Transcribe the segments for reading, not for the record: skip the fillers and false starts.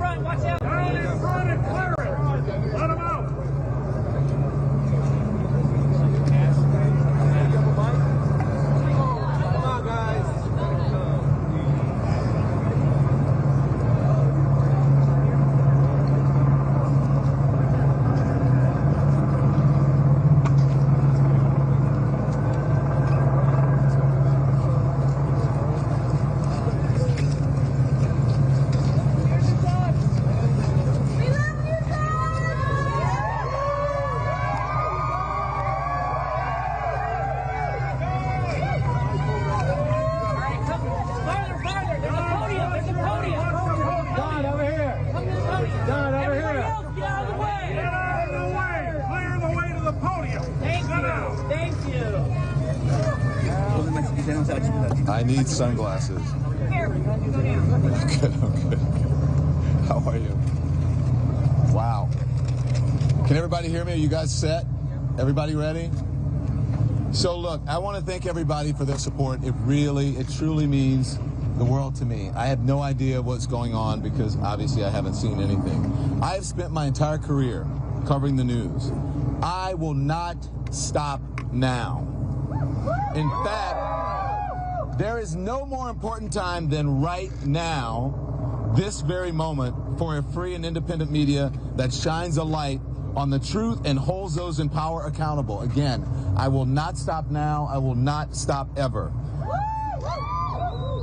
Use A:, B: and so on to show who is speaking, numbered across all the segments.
A: front. Watch out.
B: Down in front and clear it. Let him out. Come on, guys.
C: I need sunglasses.
A: Here, go down.
C: I'm good. How are you? Wow. Can everybody hear me? Are you guys set? Everybody ready? So look, I want to thank everybody for their support. It truly means the world to me. I have no idea what's going on because obviously I haven't seen anything. I have spent my entire career covering the news. I will not stop now. In fact, there is no more important time than right now, this very moment, for a free and independent media that shines a light on the truth and holds those in power accountable. Again, I will not stop now. I will not stop ever.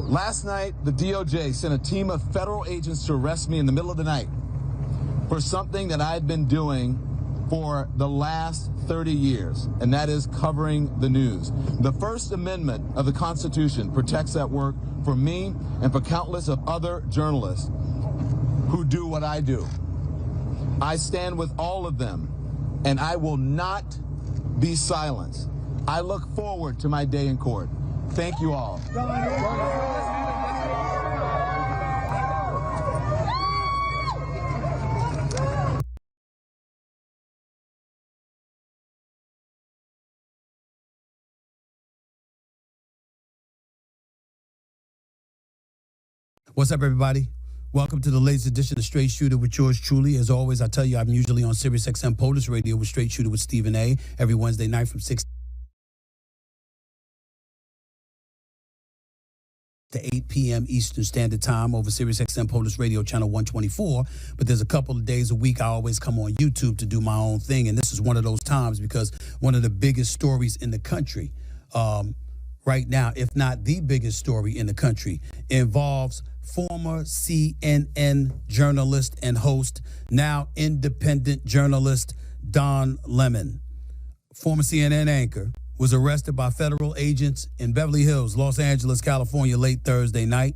C: Last night, the DOJ sent a team of federal agents to arrest me in the middle of the night for something that I had been doing for the last 30 years, and that is covering the news. The First Amendment of the Constitution protects that work for me and for countless of other journalists who do what I do. I stand with all of them, and I will not be silenced. I look forward to my day in court. Thank you all.
D: What's up, everybody? Welcome to the latest edition of Straight Shooter with yours truly. As always, I tell you, I'm usually on Sirius XM POTUS Radio with Straight Shooter with Stephen A. every Wednesday night from 6 to 8 p.m. Eastern Standard Time over Sirius XM POTUS Radio Channel 124. But there's a couple of days a week I always come on YouTube to do my own thing. And this is one of those times because one of the biggest stories in the country right now, if not the biggest story in the country, involves former CNN journalist and host, now independent journalist Don Lemon. Former CNN anchor was arrested by federal agents in Beverly Hills, Los Angeles, California, late Thursday night.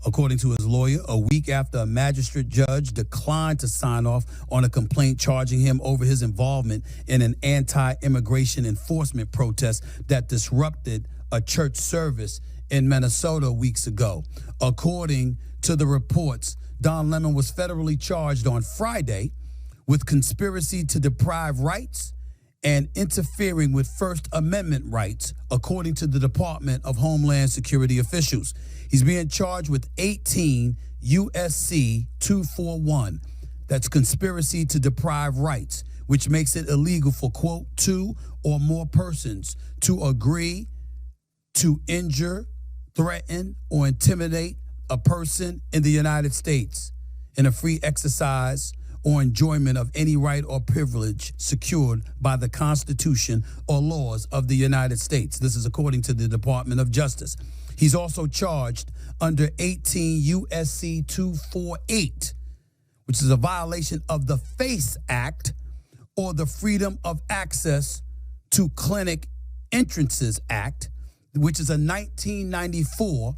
D: According to his lawyer, a week after a magistrate judge declined to sign off on a complaint charging him over his involvement in an anti-immigration enforcement protest that disrupted a church service in Minnesota weeks ago. According to the reports, Don Lemon was federally charged on Friday with conspiracy to deprive rights and interfering with First Amendment rights, according to the Department of Homeland Security officials. He's being charged with 18 U.S.C. 241. That's conspiracy to deprive rights, which makes it illegal for, quote, two or more persons to agree to injure, threaten, or intimidate a person in the United States in a free exercise or enjoyment of any right or privilege secured by the Constitution or laws of the United States. This is according to the Department of Justice. He's also charged under 18 U.S.C. 248, which is a violation of the FACE Act, or the Freedom of Access to Clinic Entrances Act, which is a 1994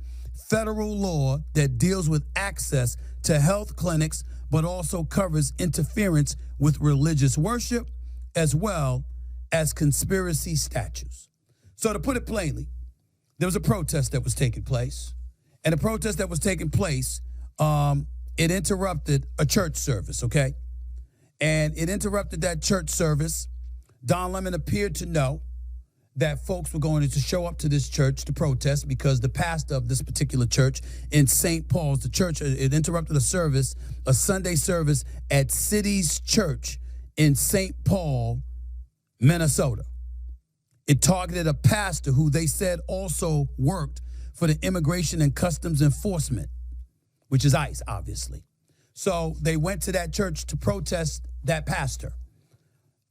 D: federal law that deals with access to health clinics, but also covers interference with religious worship as well as conspiracy statutes. So to put it plainly, there was a protest that was taking place, and the protest that was taking place, it interrupted a church service, okay? And it interrupted that church service. Don Lemon appeared to know that folks were going to show up to this church to protest because the pastor of this particular church in St. Paul's, the church, it interrupted a Sunday service at City's Church in St. Paul, Minnesota. It targeted a pastor who they said also worked for the Immigration and Customs Enforcement, which is ICE, obviously. So they went to that church to protest that pastor.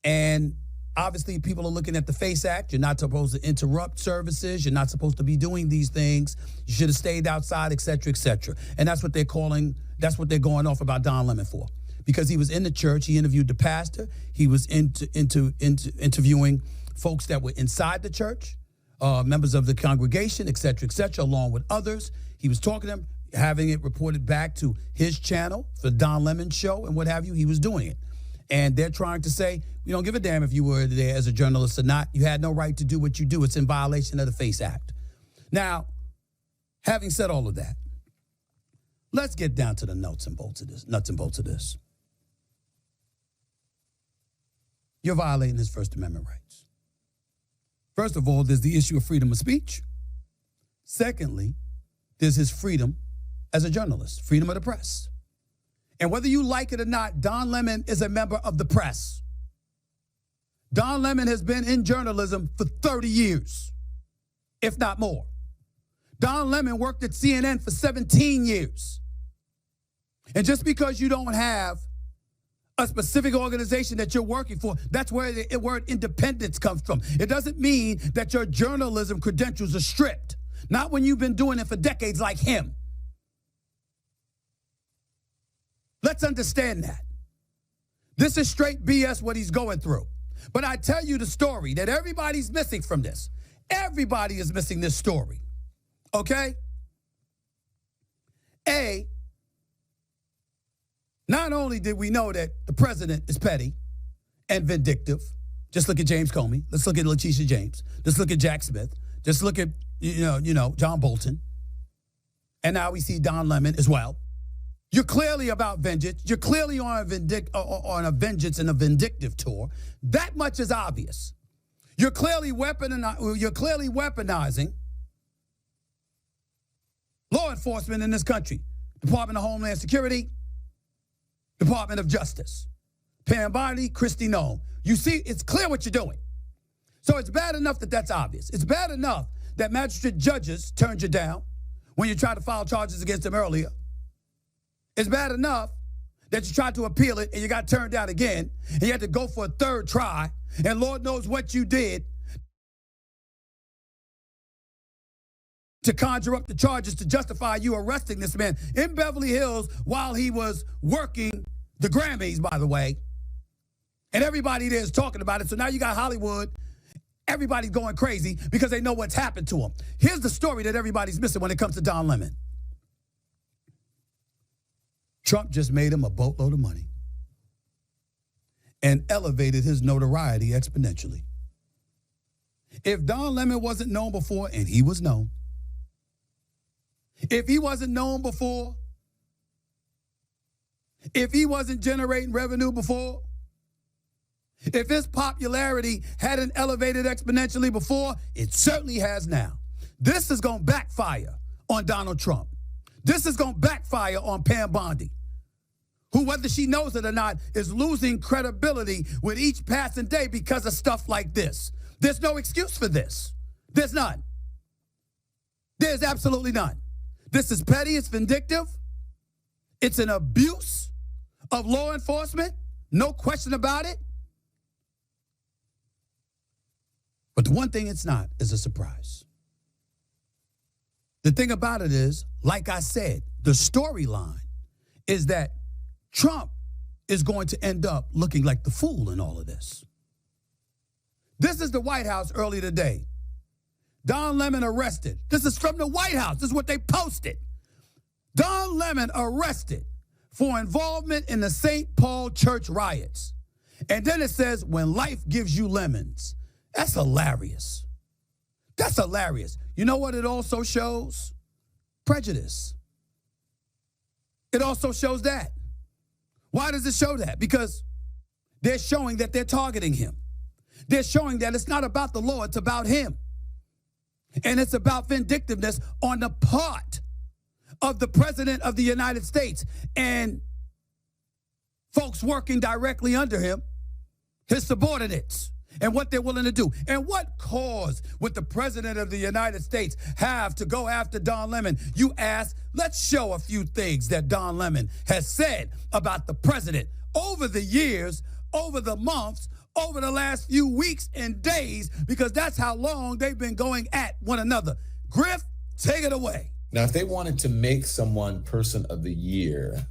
D: And obviously, people are looking at the FACE Act. You're not supposed to interrupt services. You're not supposed to be doing these things. You should have stayed outside, et cetera, et cetera. And that's what they're going off about Don Lemon for. Because he was in the church, he interviewed the pastor. He was interviewing folks that were inside the church, members of the congregation, et cetera, along with others. He was talking to them, having it reported back to his channel, the Don Lemon Show, and what have you. He was doing it. And they're trying to say, we don't give a damn if you were there as a journalist or not. You had no right to do what you do. It's in violation of the FACE Act. Now, having said all of that, let's get down to the nuts and bolts of this. You're violating his First Amendment rights. First of all, there's the issue of freedom of speech. Secondly, there's his freedom as a journalist, freedom of the press. And whether you like it or not, Don Lemon is a member of the press. Don Lemon has been in journalism for 30 years, if not more. Don Lemon worked at CNN for 17 years. And just because you don't have a specific organization that you're working for, that's where the word independence comes from. It doesn't mean that your journalism credentials are stripped. Not when you've been doing it for decades like him. Let's understand that. This is straight BS what he's going through. But I tell you the story that everybody's missing from this. Everybody is missing this story. Okay? Not only did we know that the president is petty and vindictive, just look at James Comey, let's look at Letitia James, just look at Jack Smith, just look at, John Bolton, and now we see Don Lemon as well. You're clearly about vengeance. You're clearly on a vengeance and a vindictive tour. That much is obvious. You're clearly weaponizing law enforcement in this country. Department of Homeland Security, Department of Justice, Pam Bondi, Kristi Noem. You see, it's clear what you're doing. So it's bad enough that that's obvious. It's bad enough that magistrate judges turned you down when you tried to file charges against them earlier. It's bad enough that you tried to appeal it and you got turned down again and you had to go for a third try, and Lord knows what you did to conjure up the charges to justify you arresting this man in Beverly Hills while he was working the Grammys, by the way. And everybody there is talking about it. So now you got Hollywood. Everybody's going crazy because they know what's happened to him. Here's the story that everybody's missing when it comes to Don Lemon. Trump just made him a boatload of money and elevated his notoriety exponentially. If Don Lemon wasn't known before, and he was known, if he wasn't known before, if he wasn't generating revenue before, if his popularity hadn't elevated exponentially before, it certainly has now. This is going to backfire on Donald Trump. This is going to backfire on Pam Bondi, who, whether she knows it or not, is losing credibility with each passing day because of stuff like this. There's no excuse for this. There's none. There's absolutely none. This is petty. It's vindictive. It's an abuse of law enforcement. No question about it. But the one thing it's not is a surprise. The thing about it is, like I said, the storyline is that Trump is going to end up looking like the fool in all of this. This is the White House early today. Don Lemon arrested. This is from the White House. This is what they posted. Don Lemon arrested for involvement in the St. Paul church riots. And then it says, when life gives you lemons. That's hilarious. That's hilarious. You know what it also shows? Prejudice. It also shows that. Why does it show that? Because they're showing that they're targeting him. They're showing that it's not about the law, it's about him. And it's about vindictiveness on the part of the president of the United States and folks working directly under him, his subordinates, and what they're willing to do. And what cause would the president of the United States have to go after Don Lemon? You ask, let's show a few things that Don Lemon has said about the president over the years, over the months, over the last few weeks and days, because that's how long they've been going at one another. Griff, take it away.
C: Now, if they wanted to make someone person of the year,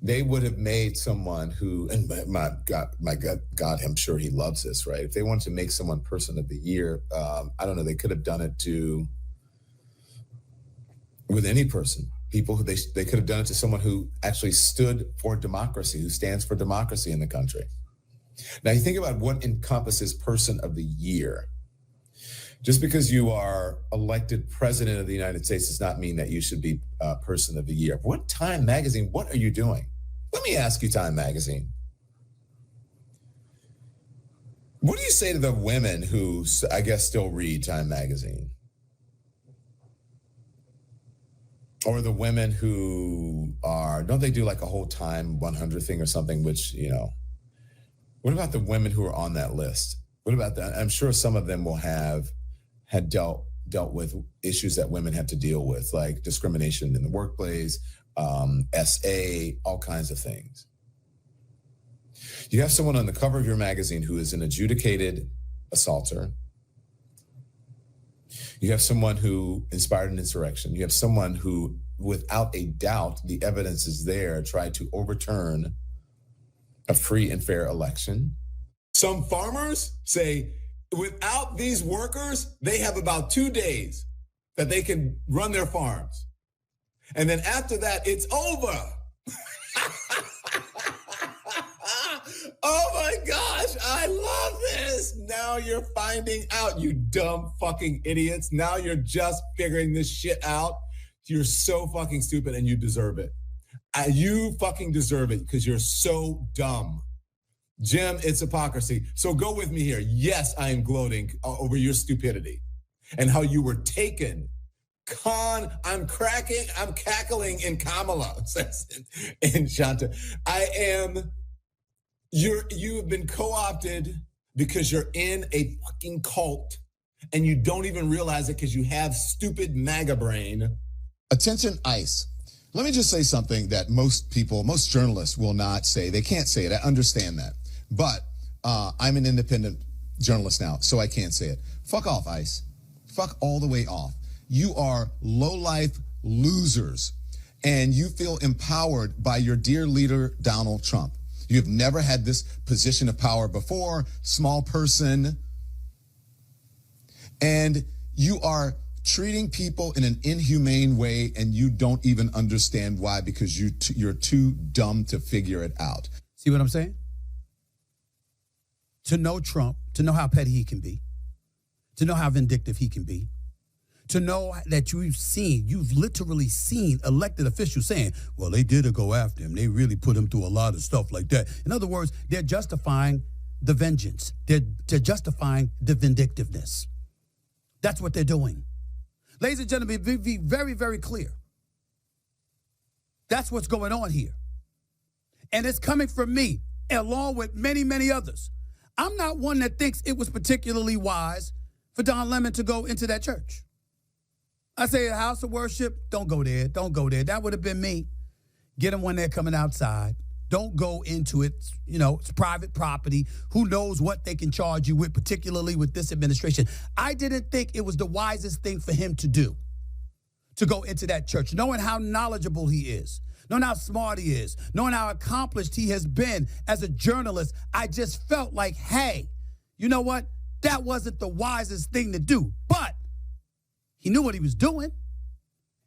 C: they would have made someone who, and my God, I'm sure he loves this, right? If they wanted to make someone person of the year, I don't know, they could have done it with any person. People who they could have done it to someone who actually stood for democracy, who stands for democracy in the country. Now, you think about what encompasses person of the year. Just because you are elected president of the United States does not mean that you should be person of the year. What Time Magazine, what are you doing? Let me ask you, Time Magazine. What do you say to the women who, I guess, still read Time Magazine? Or the women who don't they do like a whole Time 100 thing or something, which, what about the women who are on that list? What about that? I'm sure some of them will had dealt with issues that women have to deal with, like discrimination in the workplace, SA, all kinds of things. You have someone on the cover of your magazine who is an adjudicated assaulter. You have someone who inspired an insurrection. You have someone who, without a doubt, the evidence is there, tried to overturn a free and fair election. Some farmers say, without these workers, they have about 2 days that they can run their farms. And then after that, it's over. Oh my gosh, I love this. Now you're finding out, you dumb fucking idiots. Now you're just figuring this shit out. You're so fucking stupid and you deserve it. You fucking deserve it because you're so dumb. Jim, it's hypocrisy. So go with me here. Yes, I am gloating over your stupidity and how you were taken. I'm cackling in Kamala, says in Shanta. You have been co-opted because you're in a fucking cult and you don't even realize it because you have stupid MAGA brain. Attention, ICE. Let me just say something that most journalists will not say. They can't say it. I understand that. But I'm an independent journalist now, so I can't say it. Fuck off, ICE. Fuck all the way off. You are low-life losers, and you feel empowered by your dear leader, Donald Trump. You've never had this position of power before, small person, and you are treating people in an inhumane way, and you don't even understand why, because you're too dumb to figure it out.
D: See what I'm saying? To know Trump, to know how petty he can be, to know how vindictive he can be, to know that you've literally seen elected officials saying, well, they did go after him. They really put him through a lot of stuff like that. In other words, they're justifying the vengeance. They're justifying the vindictiveness. That's what they're doing. Ladies and gentlemen, be very, very clear. That's what's going on here. And it's coming from me, along with many, many others. I'm not one that thinks it was particularly wise for Don Lemon to go into that church. I say a house of worship, don't go there. Don't go there. That would have been me. Get them when they're coming outside. Don't go into it. It's private property. Who knows what they can charge you with, particularly with this administration. I didn't think it was the wisest thing for him to do, to go into that church, knowing how knowledgeable he is, knowing how smart he is, knowing how accomplished he has been as a journalist. I just felt like, hey, you know what? That wasn't the wisest thing to do. But he knew what he was doing,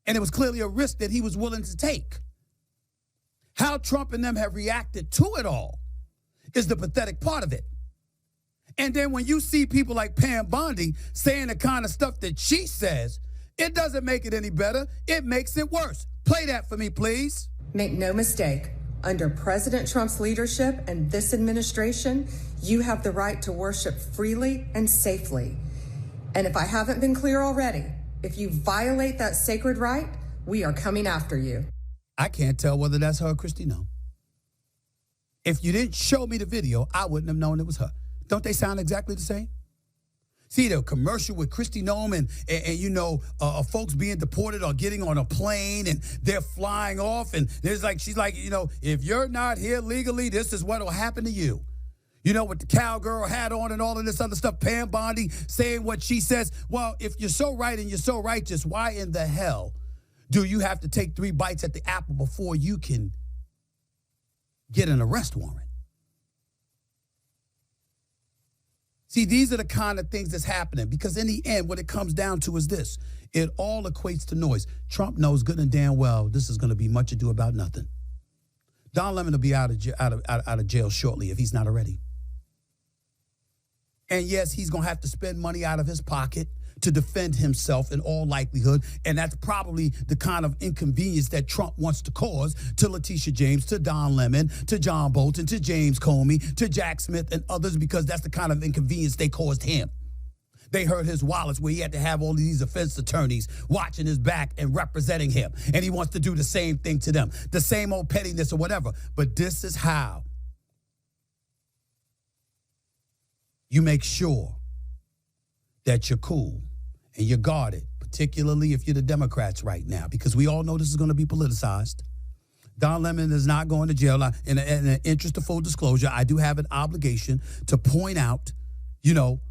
D: and it was clearly a risk that he was willing to take. How Trump and them have reacted to it all is the pathetic part of it. And then when you see people like Pam Bondi saying the kind of stuff that she says, it doesn't make it any better. It makes it worse. Play that for me, please.
A: Make no mistake, Under President Trump's leadership and this administration, you have the right to worship freely and safely. And if I haven't been clear already, if you violate that sacred right, we are coming after you.
D: I can't tell whether that's her or Kristi Noem. If you didn't show me the video, I wouldn't have known it was her. Don't they sound exactly the same? See, the commercial with Kristi Noem and folks being deported or getting on a plane and they're flying off and she's like, if you're not here legally, this is what will happen to you. With the cowgirl hat on and all of this other stuff, Pam Bondi saying what she says. Well, if you're so right and you're so righteous, why in the hell do you have to take 3 bites at the apple before you can get an arrest warrant? See, these are the kind of things that's happening because in the end, what it comes down to is this. It all equates to noise. Trump knows good and damn well this is going to be much ado about nothing. Don Lemon will be out of jail shortly if he's not already. And yes, he's going to have to spend money out of his pocket to defend himself in all likelihood. And that's probably the kind of inconvenience that Trump wants to cause to Letitia James, to Don Lemon, to John Bolton, to James Comey, to Jack Smith and others, because that's the kind of inconvenience they caused him. They hurt his wallets where he had to have all of these defense attorneys watching his back and representing him. And he wants to do the same thing to them, the same old pettiness or whatever. But this is how you make sure that you're cool and you're guarded, particularly if you're the Democrats right now, because we all know this is going to be politicized. Don Lemon is not going to jail. In the interest of full disclosure, I do have an obligation to point out,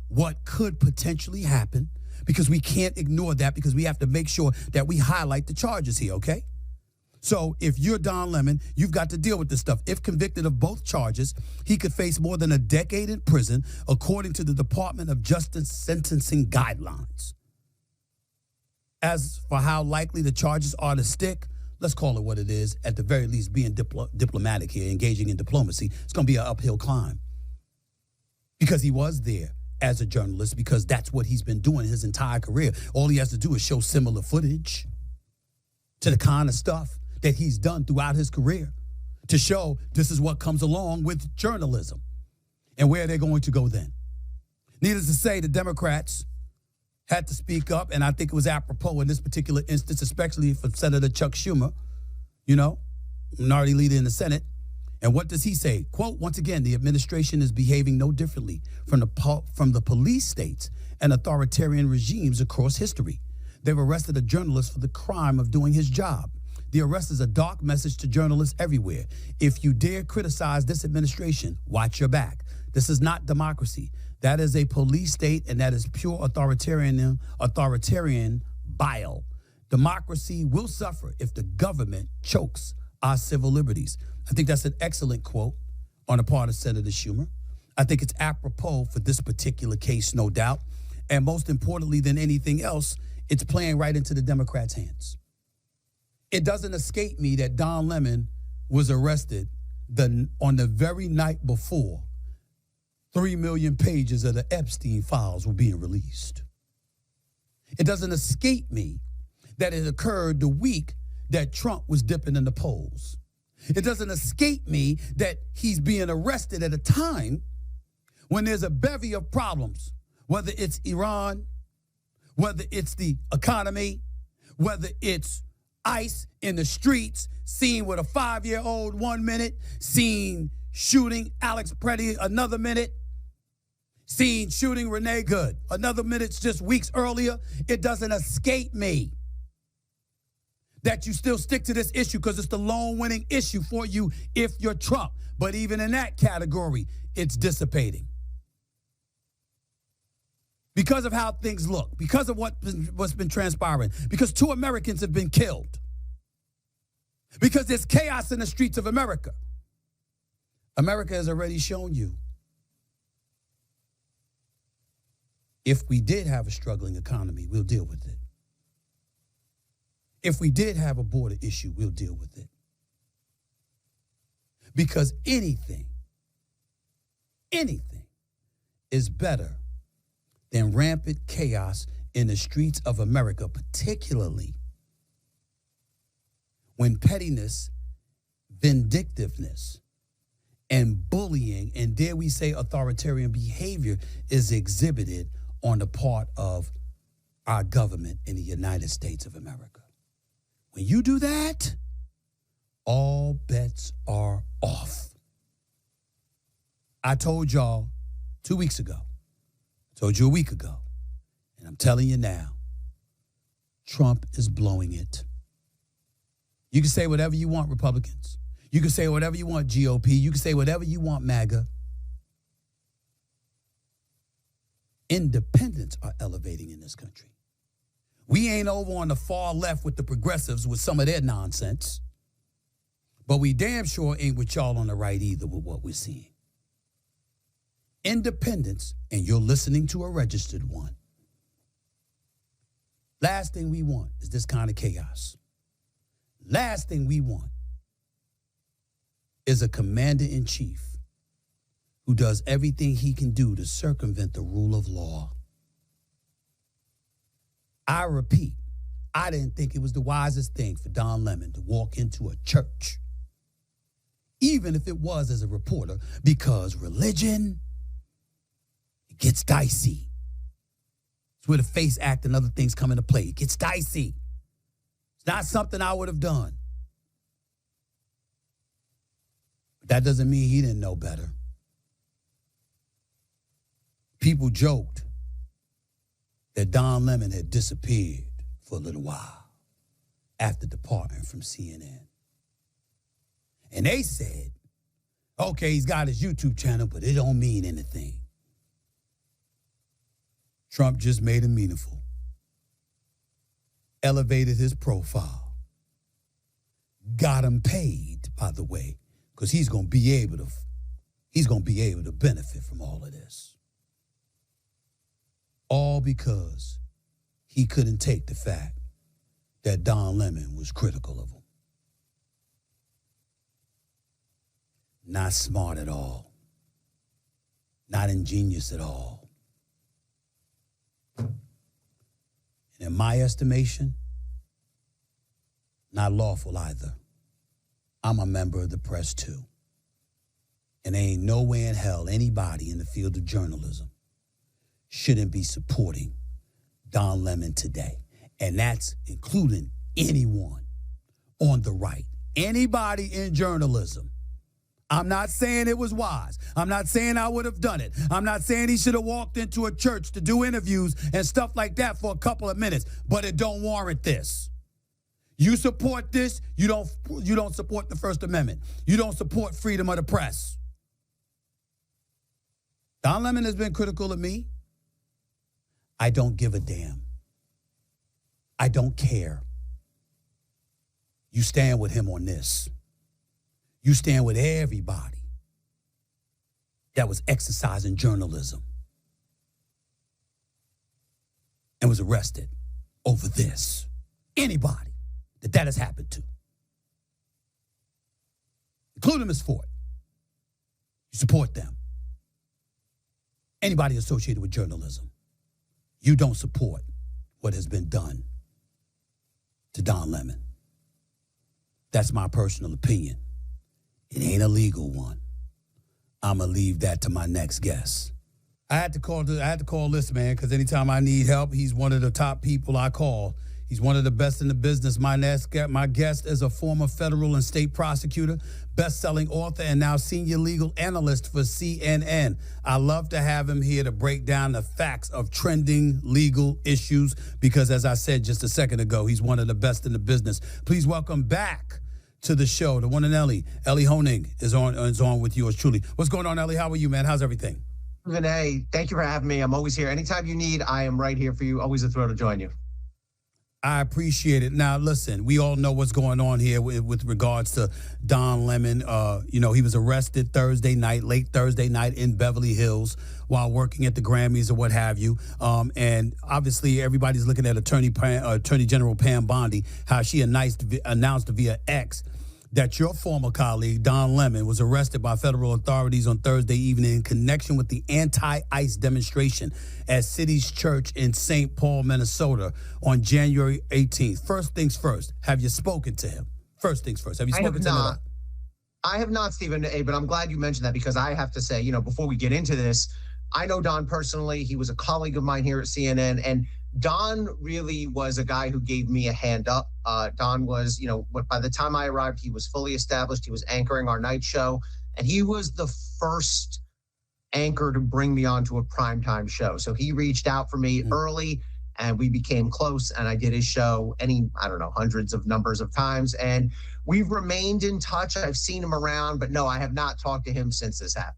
D: what could potentially happen, because we can't ignore that, because we have to make sure that we highlight the charges here, okay? So if you're Don Lemon, you've got to deal with this stuff. If convicted of both charges, he could face more than a decade in prison, according to the Department of Justice sentencing guidelines. As for how likely the charges are to stick, let's call it what it is, at the very least being diplomatic here, engaging in diplomacy. It's going to be an uphill climb. Because he was there as a journalist, because that's what he's been doing his entire career. All he has to do is show similar footage to the kind of stuff that he's done throughout his career to show this is what comes along with journalism and where they're going to go then. Needless to say, the Democrats had to speak up, and I think it was apropos in this particular instance, especially for Senator Chuck Schumer, minority leader in the Senate. And what does he say? Quote, once again, the administration is behaving no differently from the police states and authoritarian regimes across history. They've arrested a journalist for the crime of doing his job. The arrest is a dark message to journalists everywhere. If you dare criticize this administration, watch your back. This is not democracy. That is a police state, and that is pure authoritarian bile. Democracy will suffer if the government chokes our civil liberties. I think that's an excellent quote on the part of Senator Schumer. I think it's apropos for this particular case, no doubt. And most importantly than anything else, it's playing right into the Democrats' hands. It doesn't escape me that Don Lemon was arrested on the very night before 3 million pages of the Epstein files were being released. It doesn't escape me that it occurred the week that Trump was dipping in the polls. It doesn't escape me that he's being arrested at a time when there's a bevy of problems, whether it's Iran, whether it's the economy, whether it's ICE in the streets, seen with a 5-year-old 1 minute, seen shooting Alex Preddy another minute, seen shooting Renee Good another minute just weeks earlier. It doesn't escape me that you still stick to this issue because it's the lone winning issue for you if you're Trump. But even in that category, it's dissipating. Because of how things look, because of what's been transpiring, because 2 Americans have been killed, because there's chaos in the streets of America. America has already shown you, if we did have a struggling economy, we'll deal with it. If we did have a border issue, we'll deal with it. Because anything is better than rampant chaos in the streets of America, particularly when pettiness vindictiveness, and bullying, and dare we say authoritarian behavior is exhibited on the part of our government in the United States of America. When you do that, all bets are off. I told y'all 2 weeks ago. I told you a week ago. And I'm telling you now, Trump is blowing it. You can say whatever you want, Republicans. You can say whatever you want, GOP. You can say whatever you want, MAGA. Independents are elevating in this country. We ain't over on the far left with the progressives with some of their nonsense. But we damn sure ain't with y'all on the right either with what we're seeing. Independents, and you're listening to a registered one. Last thing we want is this kind of chaos. Last thing we want is a commander-in-chief who does everything he can do to circumvent the rule of law. I repeat, I didn't think it was the wisest thing for Don Lemon to walk into a church, even if it was as a reporter, because religion, it gets dicey. It's where the FACE Act and other things come into play. It gets dicey. It's not something I would have done. But that doesn't mean he didn't know better. People joked that Don Lemon had disappeared for a little while after departing from CNN. And they said, okay, he's got his YouTube channel, but it don't mean anything. Trump just made it meaningful. Elevated his profile. Got him paid, by the way, because he's going to be able to benefit from all of this. All because he couldn't take the fact that Don Lemon was critical of him. Not smart at all. Not ingenious at all. And in my estimation, not lawful either. I'm a member of the press too. And there ain't no way in hell anybody in the field of journalism shouldn't be supporting Don Lemon today. And that's including anyone on the right. Anybody in journalism. I'm not saying it was wise. I'm not saying I would have done it. I'm not saying he should have walked into a church to do interviews and stuff like that for a couple of minutes, but it don't warrant this. You support this, you don't support the First Amendment. You don't support freedom of the press. Don Lemon has been critical of me. I don't give a damn. I don't care. You stand with him on this. You stand with everybody that was exercising journalism and was arrested over this. Anybody that has happened to, including Ms. Ford. You support them. Anybody associated with journalism, you don't support what has been done to Don Lemon. That's my personal opinion. It ain't a legal one. I'm going to leave that to my next guest. I had to call this man because anytime I need help, he's one of the top people I call. He's one of the best in the business. My guest is a former federal and state prosecutor, best-selling author, and now senior legal analyst for CNN. I love to have him here to break down the facts of trending legal issues because, as I said just a second ago, he's one of the best in the business. Please welcome back to the show, the one and Ellie. Ellie Honig is on with yours truly. What's going on, Ellie? How are you, man? How's everything?
E: Vinay, thank you for having me. I'm always here. Anytime you need, I am right here for you. Always a thrill to join you.
D: I appreciate it. Now, listen, we all know what's going on here with regards to Don Lemon. He was arrested late Thursday night in Beverly Hills while working at the Grammys or what have you. And obviously, everybody's looking at Attorney General Pam Bondi, how she announced via X that your former colleague, Don Lemon, was arrested by federal authorities on Thursday evening in connection with the anti-ICE demonstration at City's Church in St. Paul, Minnesota on January 18th. First things first, have you spoken to him? First things first, have you spoken to him?
E: I have not, Stephen A., but I'm glad you mentioned that because I have to say, before we get into this, I know Don personally. He was a colleague of mine here at CNN, and Don really was a guy who gave me a hand up. Don was, by the time I arrived, he was fully established. He was anchoring our night show, and he was the first anchor to bring me onto a primetime show. So he reached out for me early, and we became close, and I did his show hundreds of numbers of times, and we've remained in touch. I've seen him around, but no, I have not talked to him since this happened.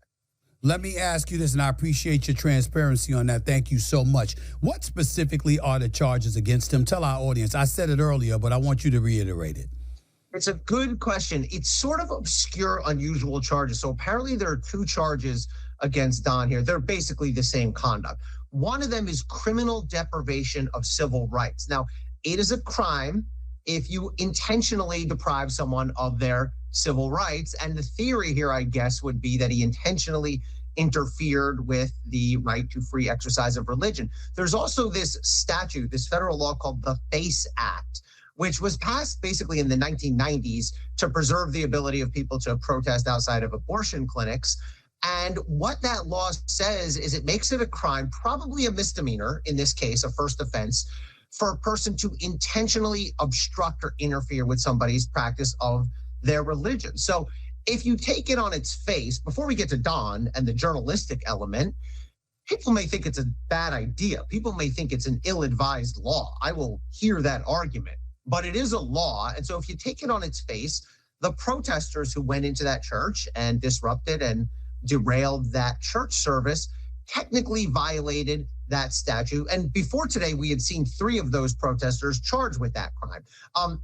D: Let me ask you this, and I appreciate your transparency on that. Thank you so much. What specifically are the charges against him? Tell our audience. I said it earlier, but I want you to reiterate it.
E: It's a good question. It's sort of obscure, unusual charges. So apparently there are two charges against Don here. They're basically the same conduct. One of them is criminal deprivation of civil rights. Now, it is a crime if you intentionally deprive someone of their civil rights. And the theory here, I guess, would be that he intentionally interfered with the right to free exercise of religion. There's also this statute, this federal law called the FACE Act, which was passed basically in the 1990s to preserve the ability of people to protest outside of abortion clinics. And what that law says is it makes it a crime, probably a misdemeanor, in this case, a first offense, for a person to intentionally obstruct or interfere with somebody's practice of their religion. So if you take it on its face, before we get to Don and the journalistic element, people may think it's a bad idea. People may think it's an ill-advised law. I will hear that argument, but it is a law. And so if you take it on its face, the protesters who went into that church and disrupted and derailed that church service technically violated that statute. And before today, we had seen 3 of those protesters charged with that crime.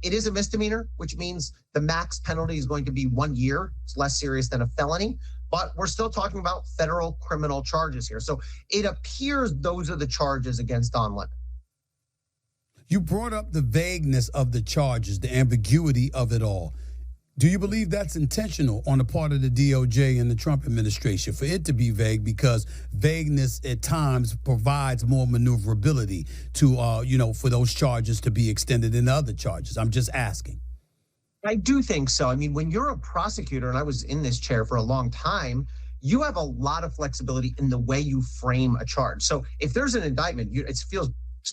E: It is a misdemeanor, which means the max penalty is going to be 1 year. It's less serious than a felony, but we're still talking about federal criminal charges here. So it appears those are the charges against Don Lemon.
D: You brought up the vagueness of the charges, the ambiguity of it all. Do you believe that's intentional on the part of the DOJ and the Trump administration for it to be vague, because vagueness at times provides more maneuverability to, for those charges to be extended into other charges? I'm just asking.
E: I do think so. I mean, when you're a prosecutor, and I was in this chair for a long time, you have a lot of flexibility in the way you frame a charge. So if there's an indictment, it feels,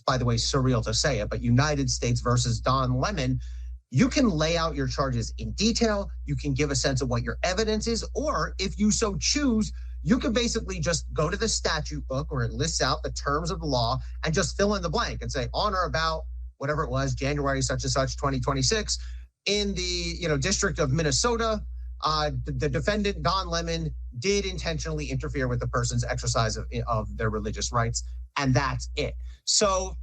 E: by the way, surreal to say it, but United States versus Don Lemon, you can lay out your charges in detail. You can give a sense of what your evidence is, or if you so choose, you can basically just go to the statute book where it lists out the terms of the law and just fill in the blank and say on or about whatever it was, January such and such, 2026, in the District of Minnesota, the defendant Don Lemon did intentionally interfere with the person's exercise of their religious rights, and that's it. So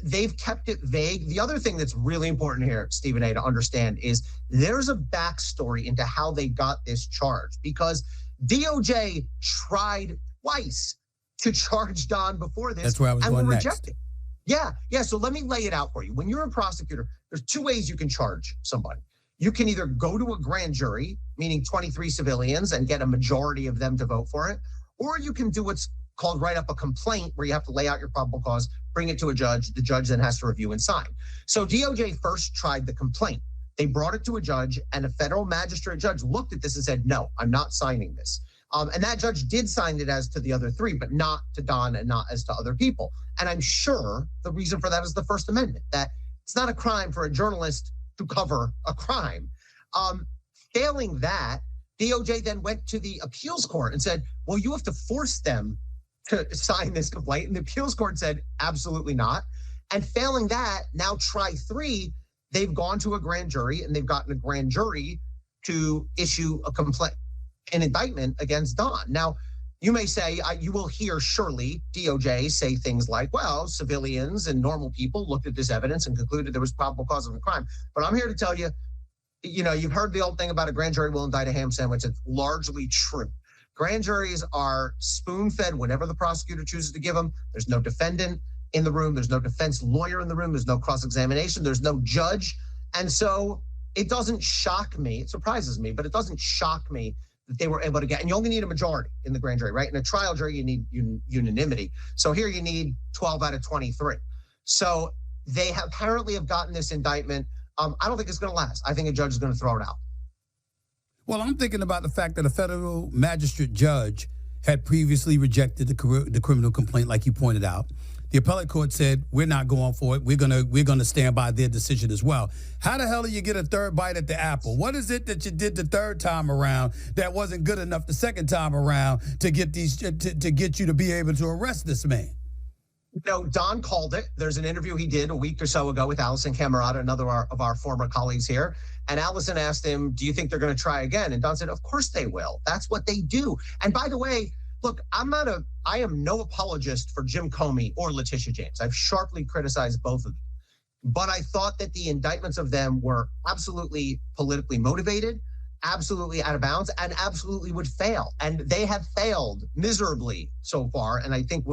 E: they've kept it vague. The other thing that's really important here, Stephen A., to understand is there's a backstory into how they got this charge, because DOJ tried twice to charge Don before this.
D: That's where I was going next.
E: Rejected. Yeah. So let me lay it out for you. When you're a prosecutor, there's 2 ways you can charge somebody. You can either go to a grand jury, meaning 23 civilians, and get a majority of them to vote for it, or you can do what's called write up a complaint, where you have to lay out your probable cause, bring it to a judge. The judge then has to review and sign. So DOJ first tried the complaint. They brought it to a judge, and a federal magistrate judge looked at this and said, no, I'm not signing this. And that judge did sign it as to the other 3, but not to Don and not as to other people. And I'm sure the reason for that is the First Amendment, that it's not a crime for a journalist to cover a crime. Failing that, DOJ then went to the appeals court and said, well, you have to force them to sign this complaint. And the appeals court said, absolutely not. And failing that, now try 3, they've gone to a grand jury, and they've gotten a grand jury to issue a complaint, an indictment against Don. Now, you may say, you will hear surely DOJ say things like, well, civilians and normal people looked at this evidence and concluded there was probable cause of a crime. But I'm here to tell you, you've heard the old thing about a grand jury will indict a ham sandwich. It's largely true. Grand juries are spoon-fed whenever the prosecutor chooses to give them. There's no defendant in the room. There's no defense lawyer in the room. There's no cross-examination. There's no judge. And so it doesn't shock me. It surprises me, but it doesn't shock me that they were able to get, and you only need a majority in the grand jury, right? In a trial jury, you need unanimity. So here you need 12 out of 23. So they apparently have gotten this indictment. I don't think it's going to last. I think a judge is going to throw it out.
D: Well, I'm thinking about the fact that a federal magistrate judge had previously rejected the criminal complaint, like you pointed out. The appellate court said, we're not going for it. We're gonna stand by their decision as well. How the hell do you get a third bite at the apple? What is it that you did the third time around that wasn't good enough the second time around to get to get you to be able to arrest this man?
E: No, Don called it. There's an interview he did a week or so ago with Allison Camerata, another of our former colleagues here. And Allison asked him, do you think they're going to try again? And Don said, of course they will. That's what they do. And by the way, look, I am no apologist for Jim Comey or Letitia James. I've sharply criticized both of them. But I thought that the indictments of them were absolutely politically motivated, absolutely out of bounds, and absolutely would fail. And they have failed miserably so far. And I think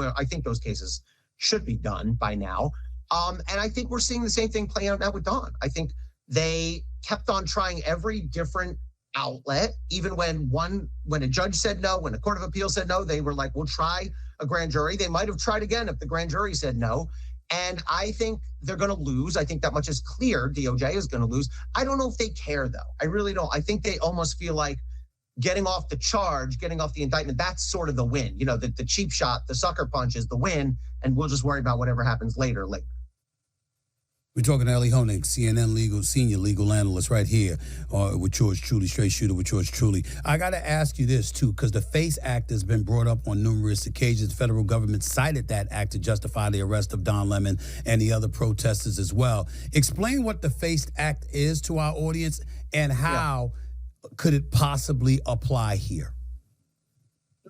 E: those cases should be done by now. And I think we're seeing the same thing playing out now with Don. I think they kept on trying every different outlet, even when a judge said no, when a court of appeal said no, they were like, we'll try a grand jury. They might have tried again if the grand jury said no. And I think they're going to lose. I think that much is clear. DOJ is going to lose. I don't know if they care, though. I really don't. I think they almost feel like getting off the charge, getting off the indictment, that's sort of the win. You know, the cheap shot, the sucker punch is the win, and we'll just worry about whatever happens later.
D: We're talking to Ellie Honig, CNN senior legal analyst right here with George Truly, straight shooter with George Truly. I got to ask you this, too, because the FACE Act has been brought up on numerous occasions. The federal government cited that act to justify the arrest of Don Lemon and the other protesters as well. Explain what the FACE Act is to our audience and how could it possibly apply here?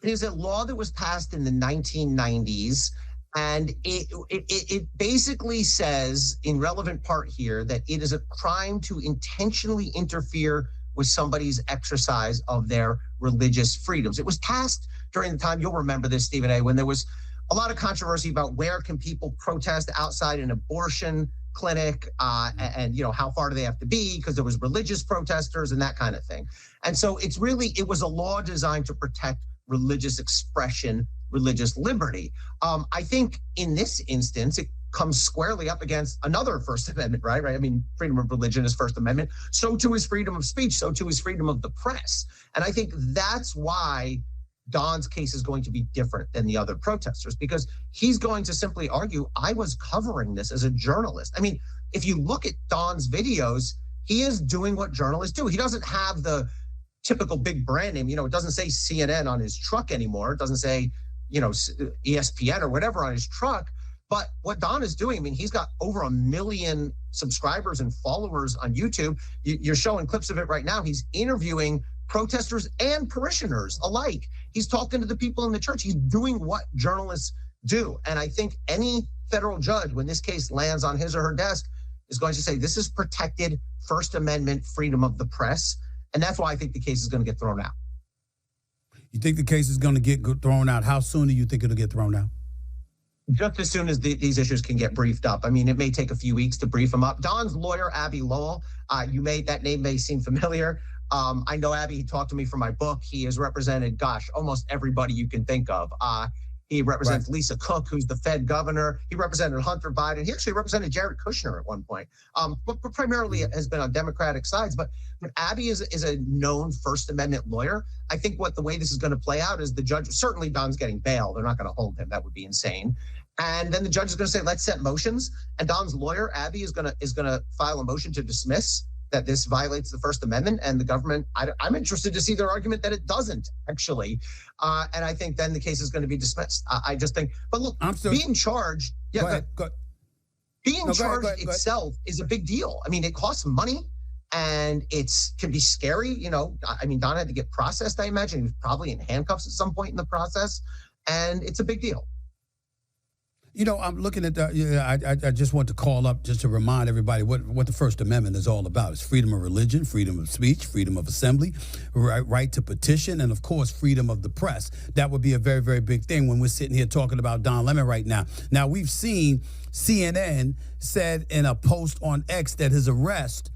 E: It is a law that was passed in the 1990s. And it basically says, in relevant part here, that it is a crime to intentionally interfere with somebody's exercise of their religious freedoms. It was passed during the time, you'll remember this, Stephen A., when there was a lot of controversy about where can people protest outside an abortion clinic, and you know, how far do they have to be, because there was religious protesters and that kind of thing. And so it was a law designed to protect religious expression, religious liberty. I think in this instance, it comes squarely up against another First Amendment right. I mean, freedom of religion is First Amendment. So too is freedom of speech. So too is freedom of the press. And I think that's why Don's case is going to be different than the other protesters, because he's going to simply argue, I was covering this as a journalist. I mean, if you look at Don's videos, he is doing what journalists do. He doesn't have the typical big brand name. You know, it doesn't say CNN on his truck anymore. It doesn't say, you know, ESPN or whatever on his truck. But what Don is doing, I mean, he's got over 1 million subscribers and followers on YouTube. You're showing clips of it right now. He's interviewing protesters and parishioners alike. He's talking to the people in the church. He's doing what journalists do. And I think any federal judge, when this case lands on his or her desk, is going to say, this is protected First Amendment freedom of the press. And that's why I think the case is going to get thrown out.
D: You think the case is going to get thrown out? How soon do you think it'll get thrown out?
E: Just as soon as these issues can get briefed up. I mean, it may take a few weeks to brief them up. Don's lawyer, Abby Lowell, that name may seem familiar. I know Abby, he talked to me for my book. He has represented, almost everybody you can think of. He represents Lisa Cook, who's the Fed governor. He represented Hunter Biden. He actually represented Jared Kushner at one point, but primarily has been on Democratic sides. But Abby is a known First Amendment lawyer. I think the way this is going to play out is the judge, certainly Don's getting bail. They're not going to hold him. That would be insane. And then the judge is going to say, let's set motions. And Don's lawyer, Abby, is going to file a motion to dismiss that this violates the First Amendment, and the government, I'm interested to see their argument that it doesn't, actually. And I think then the case is going to be dismissed. I just think, but look, being charged, being charged itself is a big deal. I mean, it costs money, and it can be scary. You know, I mean, Don had to get processed, I imagine. He was probably in handcuffs at some point in the process, and it's a big deal.
D: You know, I'm looking at that. I just want to call up just to remind everybody what the First Amendment is all about. It's freedom of religion, freedom of speech, freedom of assembly, right to petition, and, of course, freedom of the press. That would be a very, very big thing when we're sitting here talking about Don Lemon right now. Now, we've seen CNN said in a post on X that his arrest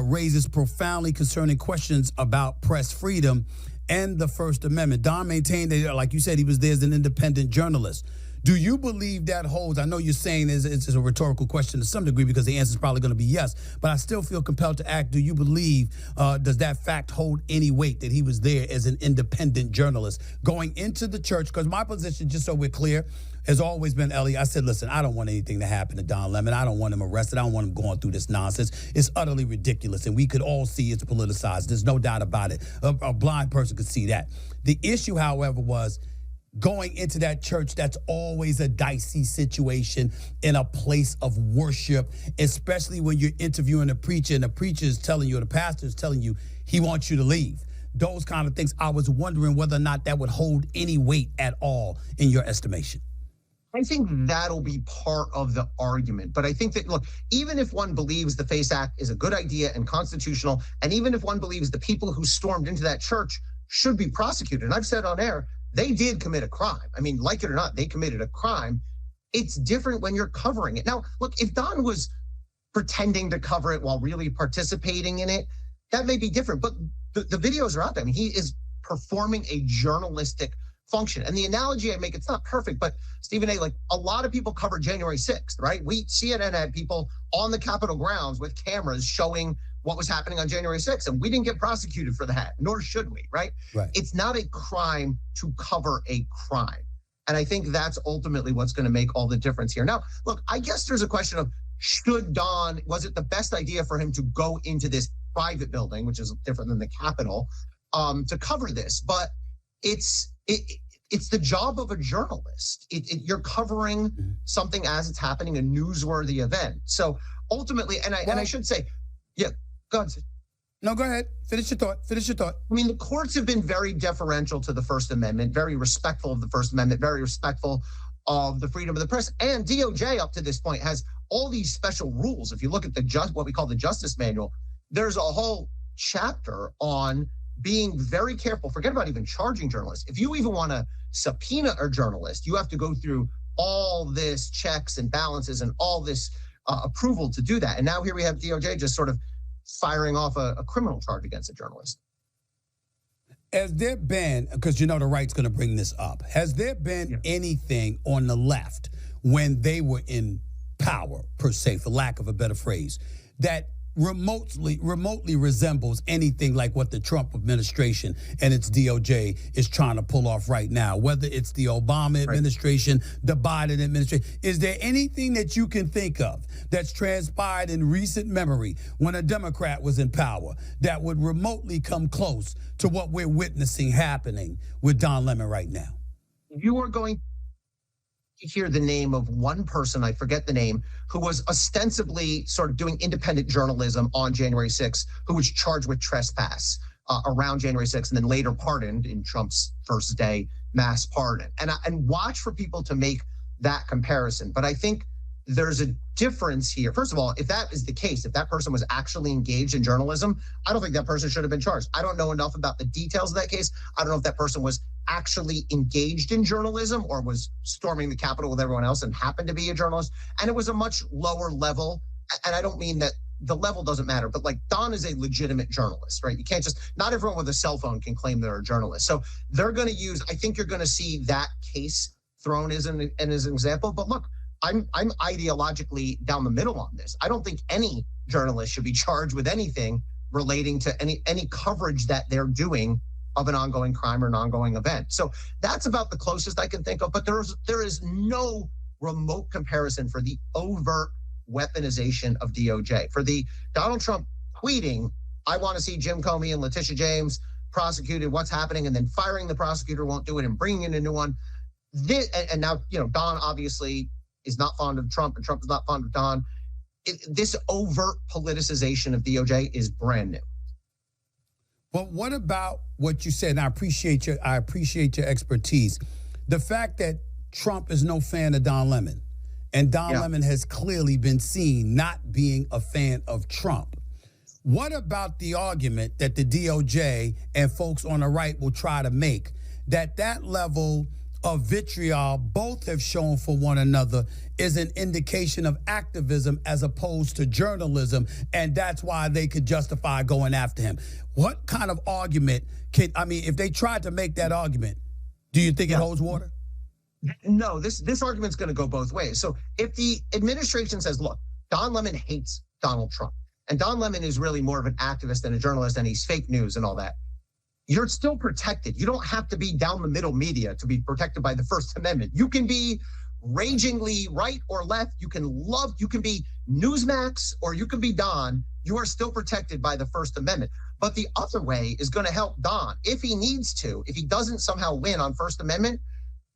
D: raises profoundly concerning questions about press freedom and the First Amendment. Don maintained that, like you said, he was there as an independent journalist. Do you believe that holds? I know you're saying it's a rhetorical question to some degree because the answer is probably going to be yes, but I still feel compelled to ask, do you believe, does that fact hold any weight that he was there as an independent journalist going into the church? Because my position, just so we're clear, has always been, Ellie, I said, listen, I don't want anything to happen to Don Lemon. I don't want him arrested. I don't want him going through this nonsense. It's utterly ridiculous, and we could all see it's politicized. There's no doubt about it. A blind person could see that. The issue, however, was going into that church. That's always a dicey situation in a place of worship, especially when you're interviewing a preacher and the preacher is telling you, or the pastor is telling you, he wants you to leave. Those kind of things. I was wondering whether or not that would hold any weight at all in your estimation.
E: I think that'll be part of the argument. But I think that, look, even if one believes the FACE Act is a good idea and constitutional, and even if one believes the people who stormed into that church should be prosecuted, and I've said on air, they did commit a crime. I mean, like it or not, they committed a crime. It's different when you're covering it. Now, look, if Don was pretending to cover it while really participating in it, that may be different. But the videos are out there. I mean, he is performing a journalistic function. And the analogy I make, it's not perfect, but Stephen A., like a lot of people covered January 6th, right? CNN had people on the Capitol grounds with cameras showing what was happening on January 6th. And we didn't get prosecuted for that, nor should we, right? It's not a crime to cover a crime. And I think that's ultimately what's going to make all the difference here. Now, look, I guess there's a question of, was it the best idea for him to go into this private building, which is different than the Capitol, to cover this? But it's the job of a journalist. You're covering something as it's happening, a newsworthy event. So ultimately, and I should say, yeah, go ahead.
D: No, go ahead. Finish your thought.
E: I mean, the courts have been very deferential to the First Amendment, very respectful of the First Amendment, very respectful of the freedom of the press. And DOJ up to this point has all these special rules. If you look at what we call the Justice Manual, there's a whole chapter on being very careful. Forget about even charging journalists. If you even want to subpoena a journalist, you have to go through all this checks and balances and all this approval to do that. And now here we have DOJ just sort of firing off a criminal charge against a journalist.
D: Has there been, because you know the right's going to bring this up, has there been anything on the left when they were in power, per se, for lack of a better phrase, that remotely resembles anything like what the Trump administration and its DOJ is trying to pull off right now, whether it's the Obama administration, the Biden administration? Is there anything that you can think of that's transpired in recent memory when a Democrat was in power that would remotely come close to what we're witnessing happening with Don Lemon right now?
E: You are going to hear the name of one person, I forget the name, who was ostensibly sort of doing independent journalism on January 6th, who was charged with trespass around January 6th and then later pardoned in Trump's first day mass pardon. And watch for people to make that comparison. But I think there's a difference here. First of all, if that is the case, if that person was actually engaged in journalism, I don't think that person should have been charged. I don't know enough about the details of that case. I don't know if that person was actually engaged in journalism or was storming the Capitol with everyone else and happened to be a journalist. And it was a much lower level. And I don't mean that the level doesn't matter, but like Don is a legitimate journalist, right? You can't not everyone with a cell phone can claim they're a journalist. So they're going to I think you're going to see that case thrown as an example. But look, I'm ideologically down the middle on this. I don't think any journalist should be charged with anything relating to any coverage that they're doing of an ongoing crime or an ongoing event. So that's about the closest I can think of. But there is no remote comparison for the overt weaponization of DOJ. For the Donald Trump tweeting, I want to see Jim Comey and Letitia James prosecuted, what's happening, and then firing the prosecutor won't do it and bringing in a new one. And now, Don obviously is not fond of Trump and Trump is not fond of Don. This overt politicization of DOJ is brand new.
D: But what about what you said? And I appreciate your expertise. The fact that Trump is no fan of Don Lemon, and Don Lemon has clearly been seen not being a fan of Trump. What about the argument that the DOJ and folks on the right will try to make that level of vitriol both have shown for one another is an indication of activism as opposed to journalism, and that's why they could justify going after him? What kind of argument if they tried to make that argument, do you think it holds water?
E: No, this argument's going to go both ways. So if the administration says, look, Don Lemon hates Donald Trump, and Don Lemon is really more of an activist than a journalist, and he's fake news and all that, you're still protected. You don't have to be down the middle media to be protected by the First Amendment. You can be ragingly right or left. You can be Newsmax, or you can be Don. You are still protected by the First Amendment. But the other way is going to help Don if he needs to. If he doesn't somehow win on First Amendment,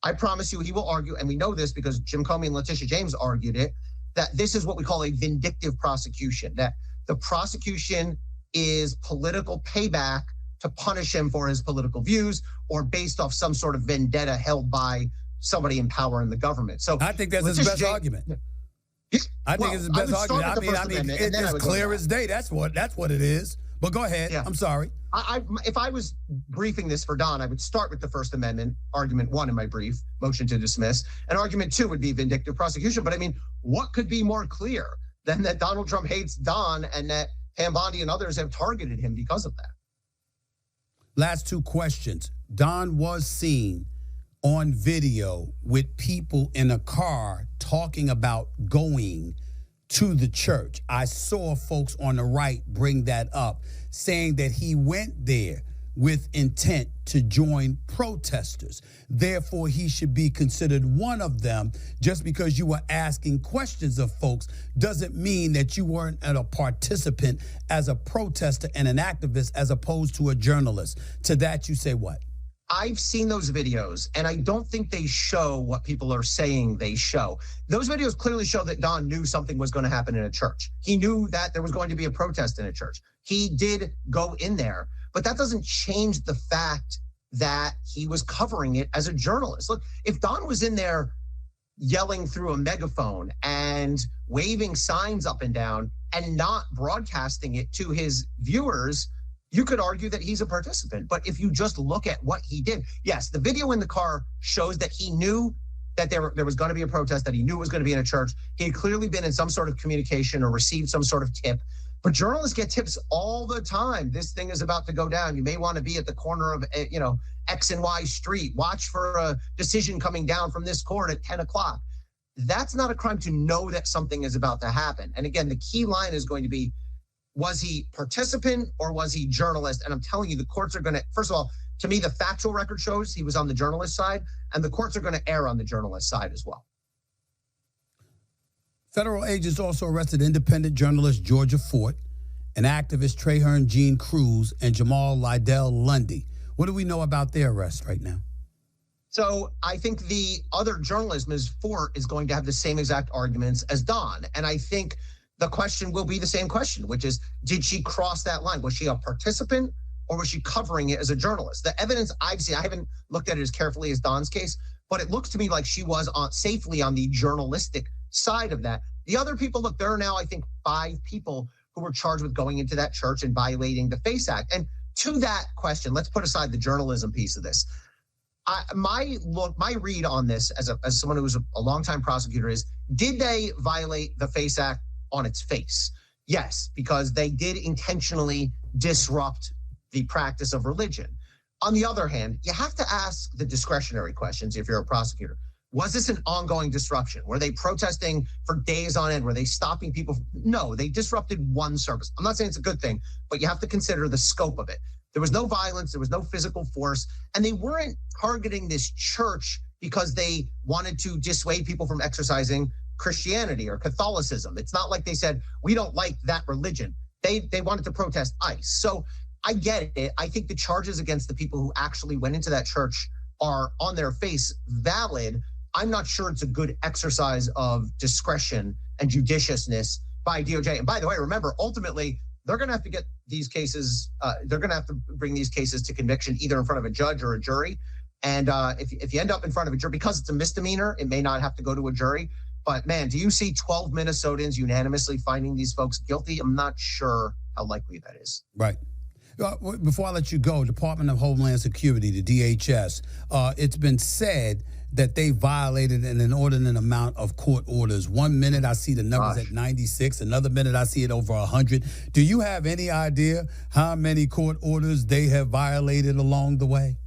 E: I promise you he will argue, and we know this because Jim Comey and Letitia James argued it, that this is what we call a vindictive prosecution, that the prosecution is political payback to punish him for his political views or based off some sort of vendetta held by somebody in power in the government. So
D: I think that's his best argument. I think it's his best argument. I mean, it's clear as day. That's what it is. But go ahead. Yeah. I'm sorry.
E: If I was briefing this for Don, I would start with the First Amendment, argument 1 in my brief, motion to dismiss, and argument 2 would be vindictive prosecution. But I mean, what could be more clear than that Donald Trump hates Don and that Pam Bondi and others have targeted him because of that?
D: Last 2 questions. Don was seen on video with people in a car talking about going to the church. I saw folks on the right bring that up, saying that he went there with intent to join protesters. Therefore, he should be considered one of them. Just because you were asking questions of folks doesn't mean that you weren't a participant as a protester and an activist as opposed to a journalist. To that, you say what?
E: I've seen those videos, and I don't think they show what people are saying they show. Those videos clearly show that Don knew something was going to happen in a church. He knew that there was going to be a protest in a church. He did go in there, but that doesn't change the fact that he was covering it as a journalist. Look, if Don was in there yelling through a megaphone and waving signs up and down and not broadcasting it to his viewers, you could argue that he's a participant. But if you just look at what he did, yes, the video in the car shows that he knew that there was going to be a protest, that he knew it was going to be in a church. He had clearly been in some sort of communication or received some sort of tip. But journalists get tips all the time. This thing is about to go down. You may want to be at the corner of, X and Y street. Watch for a decision coming down from this court at 10 o'clock. That's not a crime to know that something is about to happen. And again, the key line is going to be, was he participant or was he journalist? And I'm telling you, the courts are going to, first of all, to me, the factual record shows he was on the journalist side, and the courts are going to err on the journalist side as well.
D: Federal agents also arrested independent journalist Georgia Fort, and activist Traherne Jean Cruz, and Jamal Lydell Lundy. What do we know about their arrest right now?
E: So I think the other journalist, Ms. Fort, is going to have the same exact arguments as Don. And I think the question will be the same question, which is, did she cross that line? Was she a participant or was she covering it as a journalist? The evidence I've seen, I haven't looked at it as carefully as Don's case, but it looks to me like she was safely on the journalistic side of that. The other people, look, there are now, I think, 5 people who were charged with going into that church and violating the FACE Act. And to that question, let's put aside the journalism piece of this. My read on this as someone who was a longtime prosecutor is, did they violate the FACE Act on its face? Yes, because they did intentionally disrupt the practice of religion. On the other hand, you have to ask the discretionary questions if you're a prosecutor. Was this an ongoing disruption? Were they protesting for days on end? Were they stopping people? No, they disrupted one service. I'm not saying it's a good thing, but you have to consider the scope of it. There was no violence, there was no physical force, and they weren't targeting this church because they wanted to dissuade people from exercising Christianity or Catholicism. It's not like they said, we don't like that religion. They wanted to protest ICE. So I get it. I think the charges against the people who actually went into that church are on their face valid. I'm not sure it's a good exercise of discretion and judiciousness by DOJ. And by the way, remember, ultimately, they're going to have to get these cases, they're going to have to bring these cases to conviction either in front of a judge or a jury. And if you end up in front of a jury, because it's a misdemeanor, it may not have to go to a jury. But man, do you see 12 Minnesotans unanimously finding these folks guilty? I'm not sure how likely that is.
D: Right. Before I let you go, Department of Homeland Security, the DHS, it's been said that they violated an inordinate amount of court orders. 1 minute I see the numbers at 96, another minute I see it over 100. Do you have any idea how many court orders they have violated along the way?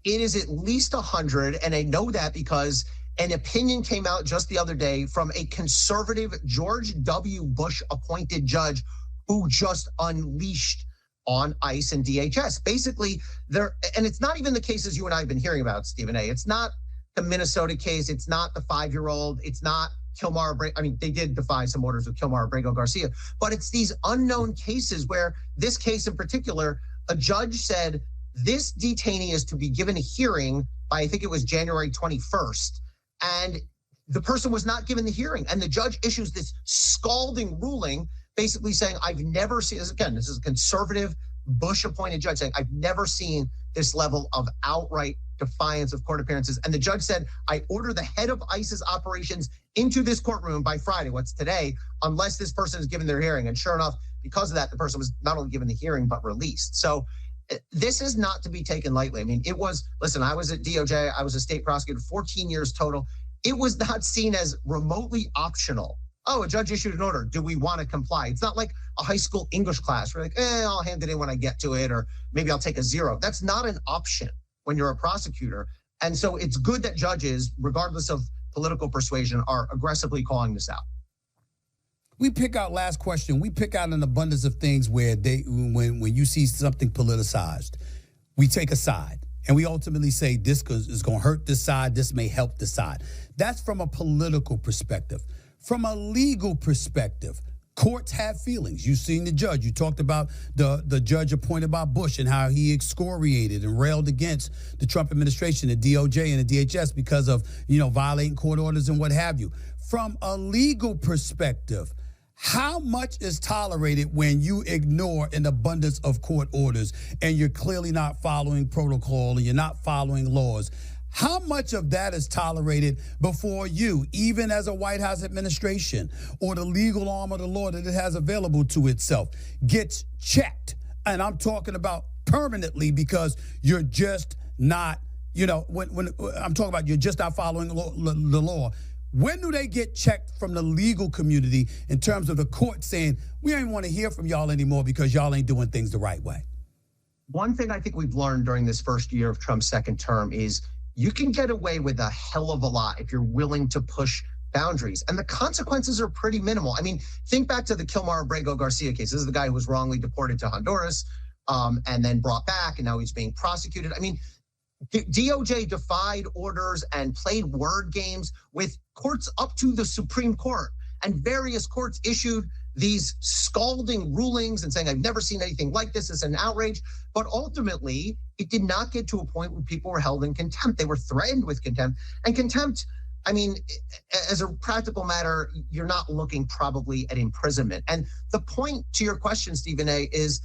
E: It is at least 100, and I know that because an opinion came out just the other day from a conservative George W. Bush appointed judge who just unleashed on ICE and DHS. Basically, and it's not even the cases you and I have been hearing about, Stephen A. It's not the Minnesota case. It's not the 5-year-old. It's not Kilmar. I mean, they did defy some orders with Kilmar Abrego Garcia, but it's these unknown cases where this case in particular, a judge said this detainee is to be given a hearing by, I think it was January 21st. And the person was not given the hearing. And the judge issues this scalding ruling basically saying, I've never seen this. Again, this is a conservative Bush appointed judge saying, I've never seen this level of outright defiance of court appearances. And the judge said, I order the head of ICE's operations into this courtroom by Friday, what's today, unless this person is given their hearing. And sure enough, because of that, the person was not only given the hearing, but released. So this is not to be taken lightly. I mean, it was, listen, I was at DOJ, I was a state prosecutor, 14 years total. It was not seen as remotely optional. Oh, a judge issued an order. Do we want to comply? It's not like a high school English class. We're like, I'll hand it in when I get to it, or maybe I'll take a 0. That's not an option when you're a prosecutor. And so it's good that judges, regardless of political persuasion, are aggressively calling this out.
D: We pick out, last question, we pick out an abundance of things where when you see something politicized, we take a side. And we ultimately say this is going to hurt this side, this may help this side. That's from a political perspective. From a legal perspective, courts have feelings. You've seen the judge. You talked about the judge appointed by Bush and how he excoriated and railed against the Trump administration, the DOJ and the DHS because of, violating court orders and what have you. From a legal perspective, how much is tolerated when you ignore an abundance of court orders and you're clearly not following protocol and you're not following laws? How much of that is tolerated before you, even as a White House administration or the legal arm of the law that it has available to itself, gets checked? And I'm talking about permanently, because you're just not, when I'm talking about you're just not following the law. When do they get checked from the legal community in terms of the court saying, we don't even want to hear from y'all anymore because y'all ain't doing things the right way?
E: One thing I think we've learned during this first year of Trump's second term is you can get away with a hell of a lot if you're willing to push boundaries. And the consequences are pretty minimal. I mean, think back to the Kilmar Abrego Garcia case. This is the guy who was wrongly deported to Honduras and then brought back, and now he's being prosecuted. I mean, DOJ defied orders and played word games with courts up to the Supreme Court, and various courts issued these scalding rulings and saying, I've never seen anything like this. It's an outrage. But ultimately, it did not get to a point where people were held in contempt. They were threatened with contempt. And contempt, I mean, as a practical matter, you're not looking probably at imprisonment. And the point to your question, Stephen A., is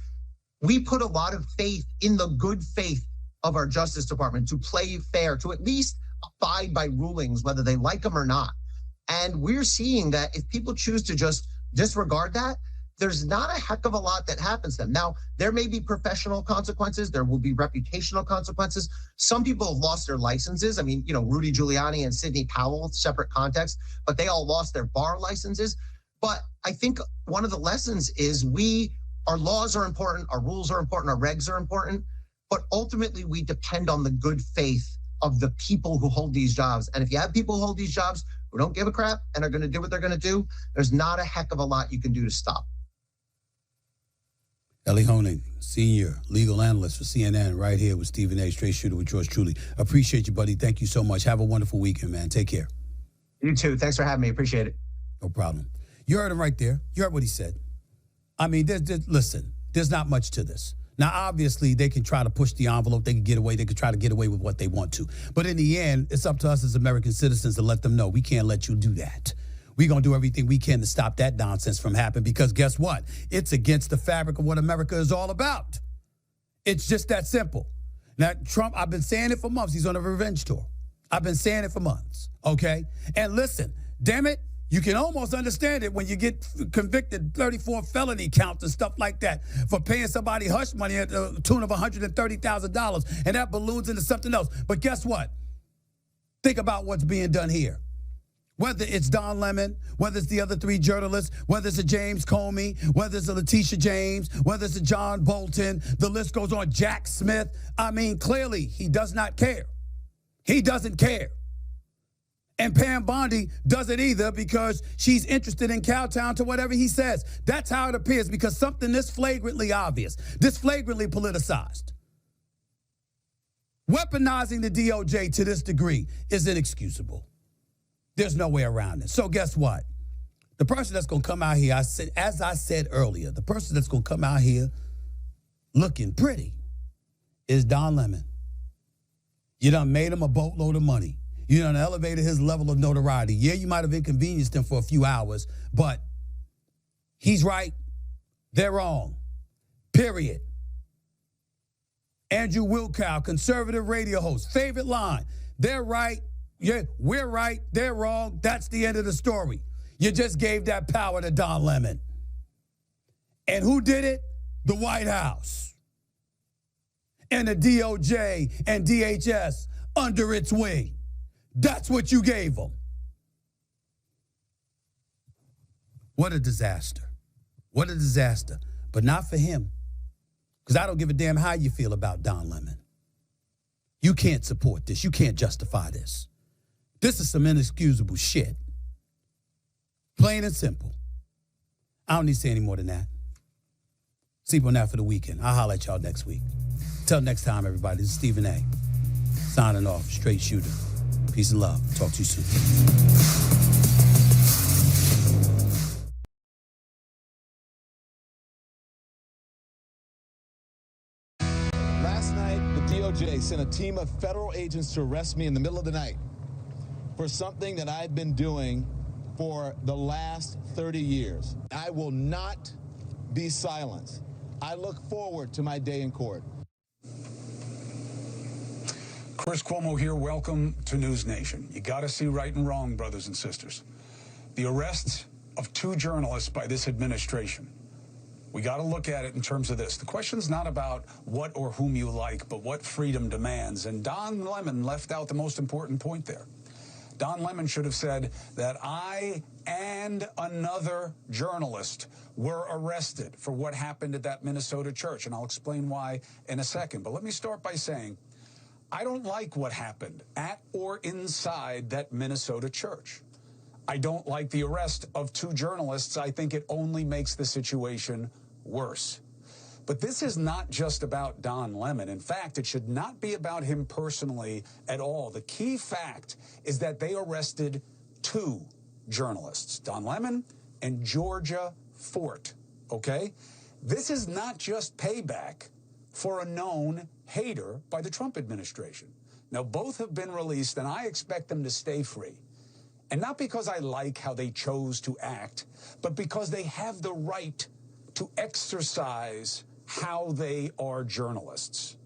E: we put a lot of faith in the good faith of our Justice Department to play fair, to at least abide by rulings, whether they like them or not. And we're seeing that if people choose to just disregard that, there's not a heck of a lot that happens to them. Now, there may be professional consequences. There will be reputational consequences. Some people have lost their licenses. I mean, Rudy Giuliani and Sidney Powell, separate context, but they all lost their bar licenses. But I think one of the lessons is our laws are important, our rules are important, our regs are important, but ultimately we depend on the good faith of the people who hold these jobs. And if you have people who hold these jobs who don't give a crap and are going to do what they're going to do, there's not a heck of a lot you can do to stop.
D: Elie Honig, senior legal analyst for CNN, right here with Stephen A. Straight Shooter with yours truly. Appreciate you, buddy. Thank you so much. Have a wonderful weekend, man. Take care.
E: You too. Thanks for having me. Appreciate it.
D: No problem. You heard him right there. You heard what he said. I mean, listen, there's not much to this. Now, obviously, they can try to push the envelope. They can get away. They can try to get away with what they want to. But in the end, it's up to us as American citizens to let them know we can't let you do that. We're going to do everything we can to stop that nonsense from happening, because guess what? It's against the fabric of what America is all about. It's just that simple. Now, Trump, I've been saying it for months. He's on a revenge tour. I've been saying it for months, okay? And listen, damn it, you can almost understand it when you get convicted 34 felony counts and stuff like that for paying somebody hush money at the tune of $130,000, and that balloons into something else. But guess what? Think about what's being done here. Whether it's Don Lemon, whether it's the other three journalists, whether it's a James Comey, whether it's a Letitia James, whether it's a John Bolton, the list goes on, Jack Smith. I mean, clearly, he does not care. He doesn't care. And Pam Bondi doesn't either because she's interested in Cowtown to whatever he says. That's how it appears, because something this flagrantly obvious, this flagrantly politicized, weaponizing the DOJ to this degree is inexcusable. There's no way around it. So guess what? The person that's going to come out here, as I said earlier, the person that's going to come out here looking pretty is Don Lemon. You done made him a boatload of money. You done elevated his level of notoriety. Yeah, you might have inconvenienced him for a few hours, but he's right, they're wrong. Period. Andrew Wilkow, conservative radio host, favorite line, they're right, yeah, we're right, they're wrong. That's the end of the story. You just gave that power to Don Lemon. And who did it? The White House. And the DOJ and DHS under its wing. That's what you gave them. What a disaster. What a disaster. But not for him. Because I don't give a damn how you feel about Don Lemon. You can't support this. You can't justify this. This is some inexcusable shit. Plain and simple. I don't need to say any more than that. Sleep on that for the weekend. I'll holler at y'all next week. Till next time, everybody. This is Stephen A. Signing off. Straight shooter. Peace and love. Talk to you soon.
C: Last night, the DOJ sent a team of federal agents to arrest me in the middle of the night for something that I've been doing for the last 30 years. I will not be silenced. I look forward to my day in court.
F: Chris Cuomo here. Welcome to News Nation. You got to see right and wrong, brothers and sisters. The arrests of 2 journalists by this administration. We got to look at it in terms of this. The question's not about what or whom you like, but what freedom demands. And Don Lemon left out the most important point there. Don Lemon should have said that I and another journalist were arrested for what happened at that Minnesota church. And I'll explain why in a second. But let me start by saying, I don't like what happened at or inside that Minnesota church. I don't like the arrest of 2 journalists. I think it only makes the situation worse. But this is not just about Don Lemon. In fact, it should not be about him personally at all. The key fact is that they arrested 2 journalists, Don Lemon and Georgia Fort, okay? This is not just payback for a known hater by the Trump administration. Now, both have been released, and I expect them to stay free. And not because I like how they chose to act, but because they have the right to exercise how they are journalists.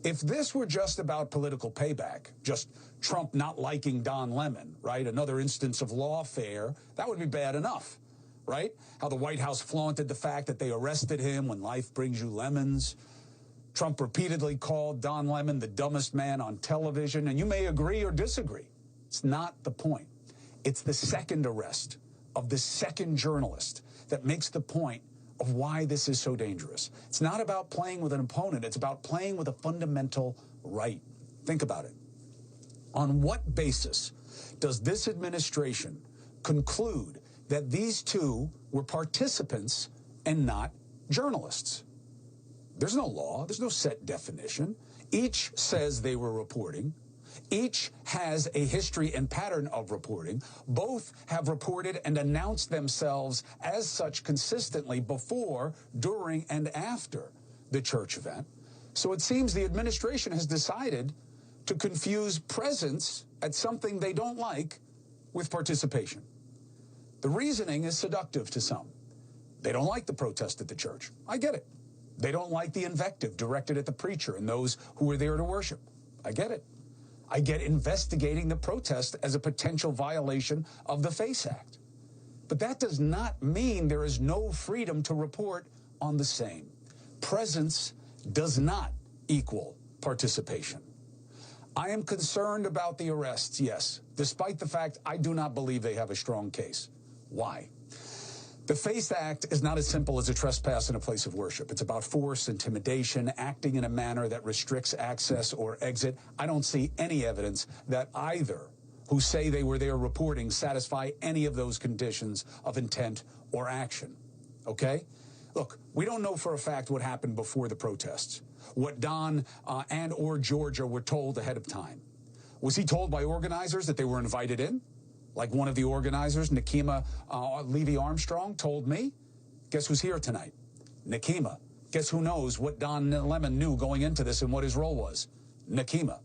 F: If this were just about political payback, just Trump not liking Don Lemon, right, another instance of lawfare, that would be bad enough, right? How the White House flaunted the fact that they arrested him when life brings you lemons. Trump repeatedly called Don Lemon the dumbest man on television, and you may agree or disagree. It's not the point. It's the second arrest of the second journalist that makes the point of why this is so dangerous. It's not about playing with an opponent. It's about playing with a fundamental right. Think about it. On what basis does this administration conclude that these 2 were participants and not journalists? There's no law. There's no set definition. Each says they were reporting. Each has a history and pattern of reporting. Both have reported and announced themselves as such consistently before, during, and after the church event. So it seems the administration has decided to confuse presence at something they don't like with participation. The reasoning is seductive to some. They don't like the protest at the church. I get it. They don't like the invective directed at the preacher and those who were there to worship. I get it. I get investigating the protest as a potential violation of the FACE Act. But that does not mean there is no freedom to report on the same. Presence does not equal participation. I am concerned about the arrests, yes. despite the fact I do not believe they have a strong case. Why? The FACE Act is not as simple as a trespass in a place of worship. It's about force, intimidation, acting in a manner that restricts access or exit. I don't see any evidence that either who say they were there reporting satisfy any of those conditions of intent or action. Okay? Look, we don't know for a fact what happened before the protests, what Don and or Georgia were told ahead of time. Was he told by organizers that they were invited in? Like one of the organizers, Nakima Levy-Armstrong, told me? Guess who's here tonight? Nakima. Guess who knows what Don Lemon knew going into this and what his role was? Nakima.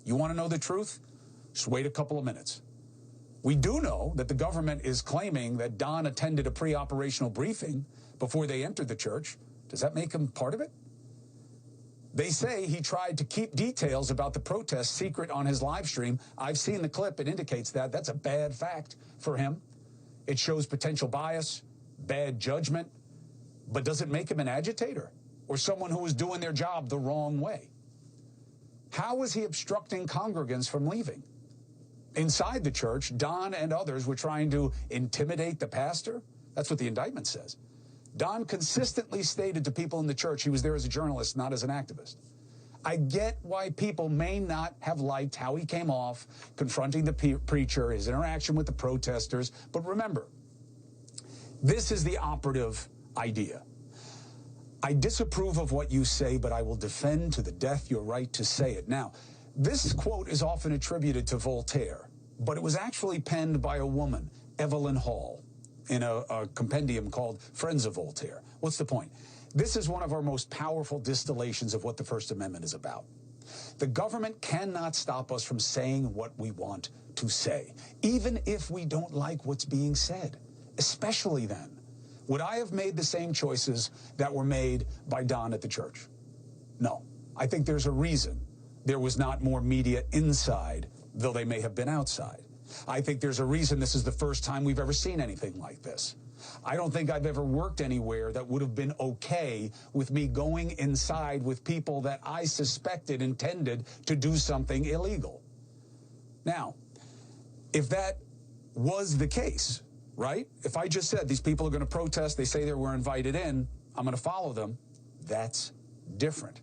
F: You want to know the truth? Just wait a couple of minutes. We do know that the government is claiming that Don attended a pre-operational briefing before they entered the church. Does that make him part of it? They say he tried to keep details about the protest secret on his live stream. I've seen the clip. It indicates that. That's a bad fact for him. It shows potential bias, bad judgment. But does it make him an agitator or someone who was doing their job the wrong way? How was he obstructing congregants from leaving? Inside the church, Don and others were trying to intimidate the pastor. That's what the indictment says. Don consistently stated to people in the church he was there as a journalist, not as an activist. I get why people may not have liked how he came off, confronting the preacher, his interaction with the protesters. But remember, this is the operative idea. I disapprove of what you say, but I will defend to the death your right to say it. Now, this quote is often attributed to Voltaire, but it was actually penned by a woman, Evelyn Hall, in a compendium called Friends of Voltaire. What's the point? This is one of our most powerful distillations of what the First Amendment is about. The government cannot stop us from saying what we want to say, even if we don't like what's being said, especially then. Would I have made the same choices that were made by Don at the church? No. I think there's a reason there was not more media inside, though they may have been outside. I think there's a reason this is the first time we've ever seen anything like this. I don't think I've ever worked anywhere that would have been okay with me going inside with people that I suspected intended to do something illegal. Now, if that was the case, right? If I just said these people are going to protest, they say they were invited in, I'm going to follow them, that's different.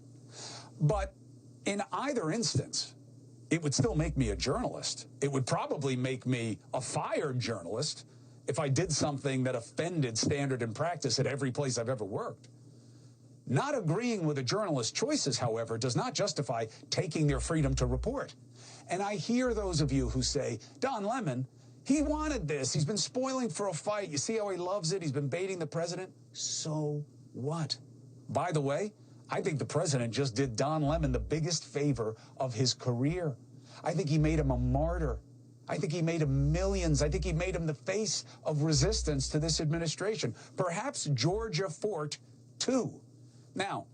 F: But in either instance, it would still make me a journalist. It would probably make me a fired journalist if I did something that offended standard and practice at every place I've ever worked. Not agreeing with a journalist's choices, however, does not justify taking their freedom to report. And I hear those of you who say, Don Lemon, he wanted this. He's been spoiling for a fight. You see how he loves it? He's been baiting the president. So what? By the way, I think the president just did Don Lemon the biggest favor of his career. I think he made him a martyr. I think he made him millions. I think he made him the face of resistance to this administration. Perhaps Georgia Fort, too. Now,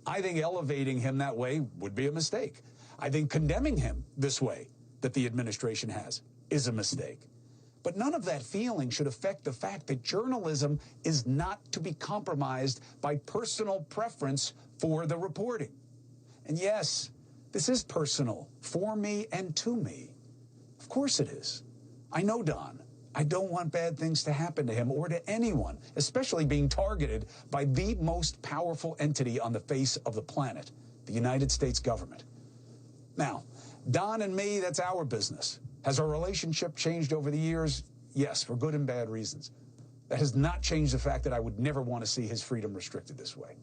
F: I think elevating him that way would be a mistake. I think condemning him this way that the administration has is a mistake. But none of that feeling should affect the fact that journalism is not to be compromised by personal preference for the reporting. And yes, this is personal for me and to me. Of course it is. I know Don. I don't want bad things to happen to him or to anyone, especially being targeted by the most powerful entity on the face of the planet, the United States government. Now, Don and me, that's our business. Has our relationship changed over the years? Yes, for good and bad reasons. That has not changed the fact that I would never want to see his freedom restricted this way.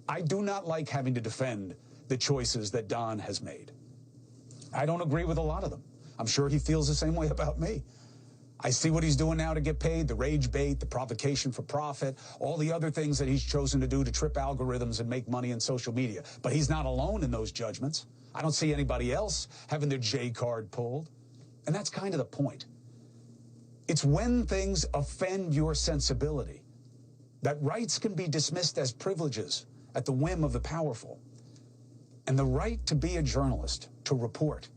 F: I do not like having to defend the choices that Don has made. I don't agree with a lot of them. I'm sure he feels the same way about me. I see what he's doing now to get paid, the rage bait, the provocation for profit, all the other things that he's chosen to do to trip algorithms and make money in social media. But he's not alone in those judgments. I don't see anybody else having their J card pulled. And that's kind of the point. It's when things offend your sensibility that rights can be dismissed as privileges at the whim of the powerful. And the right to be a journalist, to report,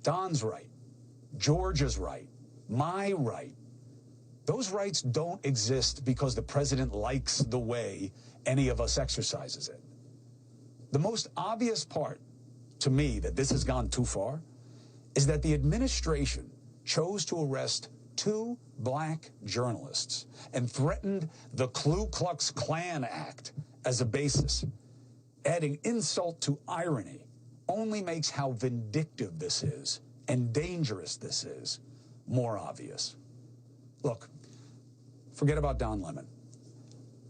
F: Don's right, Georgia's right, my right, those rights don't exist because the president likes the way any of us exercises it. The most obvious part to me that this has gone too far is that the administration chose to arrest 2 black journalists and threatened the Ku Klux Klan Act as a basis. Adding insult to irony only makes how vindictive this is and dangerous this is more obvious. Look, forget about Don Lemon.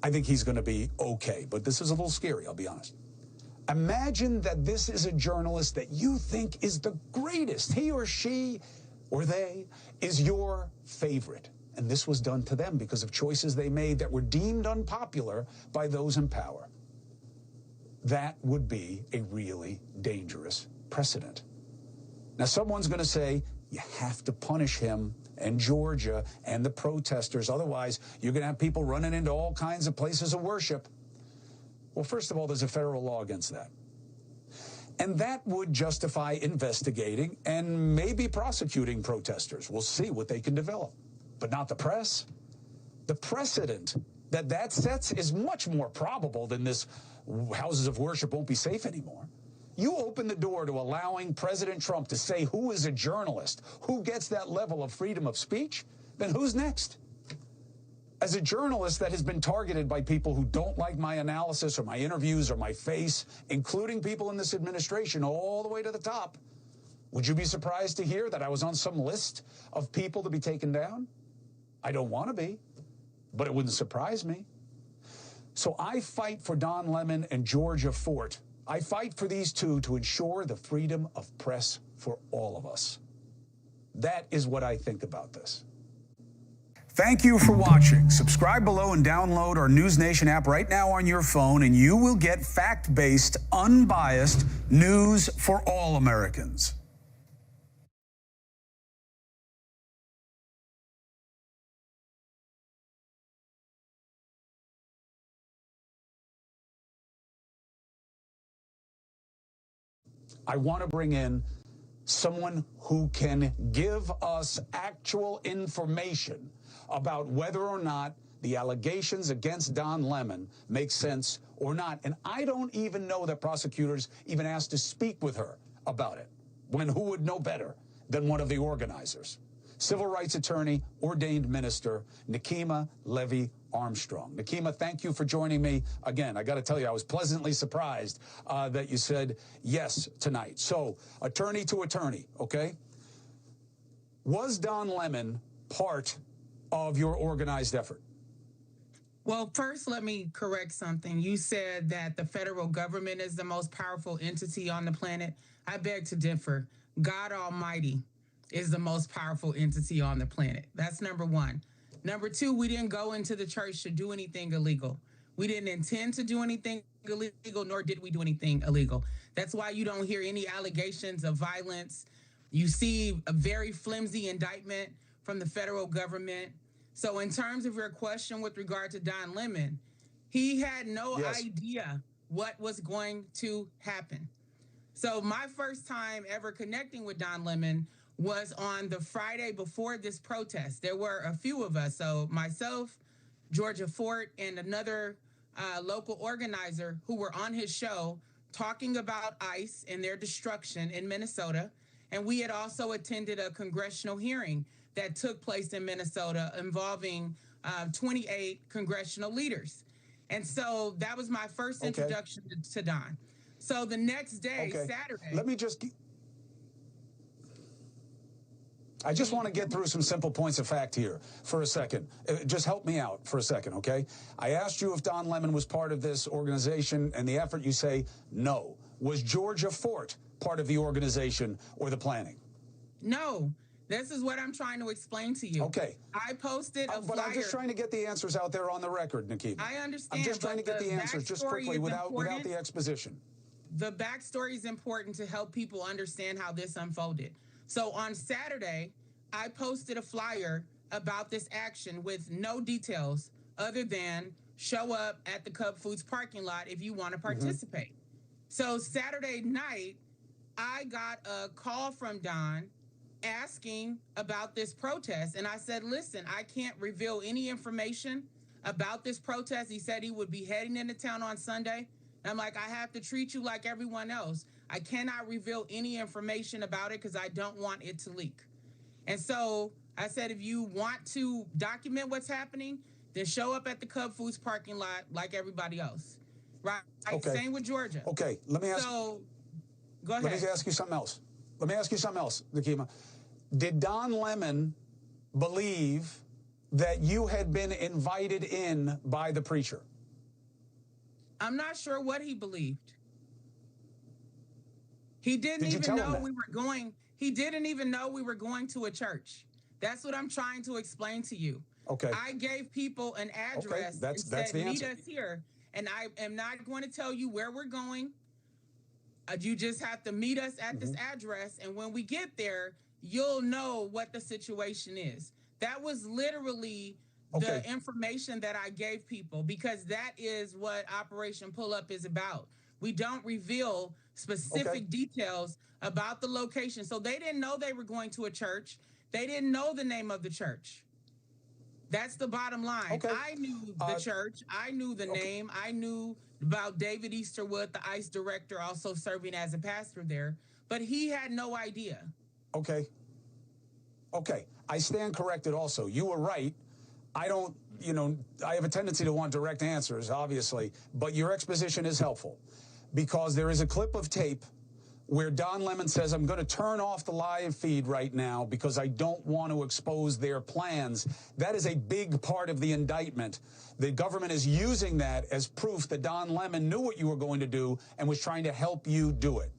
F: I think he's going to be okay, but this is a little scary, I'll be honest. Imagine that this is a journalist that you think is the greatest. He or she or they is your favorite. And this was done to them because of choices they made that were deemed unpopular by those in power. That would be a really dangerous precedent. Now, someone's going to say, you have to punish him and Georgia and the protesters. Otherwise, you're going to have people running into all kinds of places of worship. Well, first of all, there's a federal law against that. And that would justify investigating and maybe prosecuting protesters. We'll see what they can develop. But not the press. The precedent that that sets is much more probable than this houses of worship won't be safe anymore. You open the door to allowing President Trump to say who is a journalist, who gets that level of freedom of speech, then who's next? As a journalist that has been targeted by people who don't like my analysis or my interviews or my face, including people in this administration all the way to the top, would you be surprised to hear that I was on some list of people to be taken down? I don't want to be, but it wouldn't surprise me. So I fight for Don Lemon and Georgia Fort. I fight for these two to ensure the freedom of press for all of us. That is what I think about this. Thank you for watching. Subscribe below and download our News Nation app right now on your phone, and you will get fact-based, unbiased news for all Americans. I want to bring in someone who can give us actual information about whether or not the allegations against Don Lemon make sense or not. And I don't even know that prosecutors even asked to speak with her about it, when who would know better than one of the organizers? Civil rights attorney, ordained minister, Nekima Levy Armstrong. Nekima, thank you for joining me again. I got to tell you, I was pleasantly surprised that you said yes tonight. So, attorney to attorney, okay? Was Don Lemon part of your organized effort?
G: Well, first, let me correct something. You said that the federal government is the most powerful entity on the planet. I beg to differ. God Almighty is the most powerful entity on the planet. That's number one. Number two, we didn't go into the church to do anything illegal. We didn't intend to do anything illegal, nor did we do anything illegal. That's why you don't hear any allegations of violence. You see a very flimsy indictment from the federal government. So in terms of your question with regard to Don Lemon, he had no idea what was going to happen. So my first time ever connecting with Don Lemon was on the Friday before this protest. There were a few of us. So myself, Georgia Fort, and another local organizer who were on his show talking about ICE and their destruction in Minnesota. And we had also attended a congressional hearing that took place in Minnesota involving 28 congressional leaders. And so that was my first introduction to Don. So the next day, Saturday.
F: Let me just... I just want to get through some simple points of fact here for a second. Just help me out for a second, okay? I asked you if Don Lemon was part of this organization and the effort. You say no. Was Georgia Fort part of the organization or the planning?
G: No. This is what I'm trying to explain to you.
F: Okay.
G: I posted a flyer.
F: But I'm just trying to get the answers out there on the record, Nekima.
G: I understand.
F: I'm just trying to get the answers just quickly without the exposition.
G: The backstory is important to help people understand how this unfolded. So on Saturday, I posted a flyer about this action with no details other than show up at the Cub Foods parking lot if you want to participate. So Saturday night, I got a call from Don asking about this protest. And I said, listen, I can't reveal any information about this protest. He said he would be heading into town on Sunday. And I'm like, I have to treat you like everyone else. I cannot reveal any information about it because I don't want it to leak. And so I said, if you want to document what's happening, then show up at the Cub Foods parking lot like everybody else. Right?
F: Okay.
G: Same with Georgia.
F: Okay, let me ask.
G: So, go ahead.
F: Let me ask you something else. Nikema. Did Don Lemon believe that you had been invited in by the preacher?
G: I'm not sure what he believed. He didn't
F: Did you
G: even
F: tell him
G: know
F: that?
G: we were going. He didn't even know we were going to a church. That's what I'm trying to explain to you.
F: Okay.
G: I gave people an address
F: Okay, that's
G: and said,
F: the
G: meet
F: answer.
G: us here. And I am not going to tell you where we're going. You just have to meet us at this address. And when we get there, you'll know what the situation is. That was literally the information that I gave people, because that is what Operation Pull Up is about. We don't reveal specific details about the location. So they didn't know they were going to a church. They didn't know the name of the church. That's the bottom line.
F: Okay.
G: I knew the church. I knew the name. I knew about David Easterwood, the ICE director, also serving as a pastor there. But he had no idea.
F: Okay. I stand corrected also. You were right. I don't, I have a tendency to want direct answers, obviously, but your exposition is helpful because there is a clip of tape where Don Lemon says, I'm going to turn off the live feed right now because I don't want to expose their plans. That is a big part of the indictment. The government is using that as proof that Don Lemon knew what you were going to do and was trying to help you do it.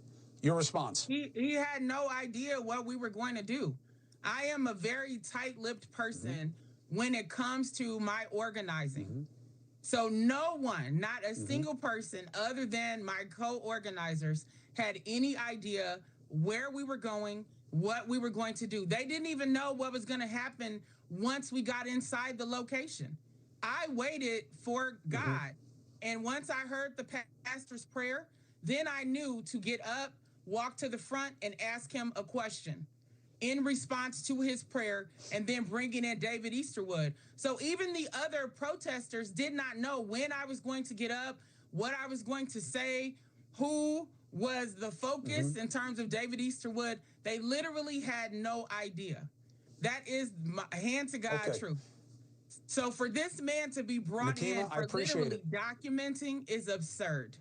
F: Your response?
G: He had no idea what we were going to do. I am a very tight-lipped person when it comes to my organizing. So no one, not a single person other than my co-organizers had any idea where we were going, what we were going to do. They didn't even know what was going to happen once we got inside the location. I waited for God. And once I heard the pastor's prayer, then I knew to get up, walk to the front, and ask him a question in response to his prayer, and then bringing in David Easterwood. So even the other protesters did not know when I was going to get up, what I was going to say, who was the focus in terms of David Easterwood. They literally had no idea. That is my hand to God truth. So for this man to be brought
F: Nikema,
G: in for literally documenting is absurd.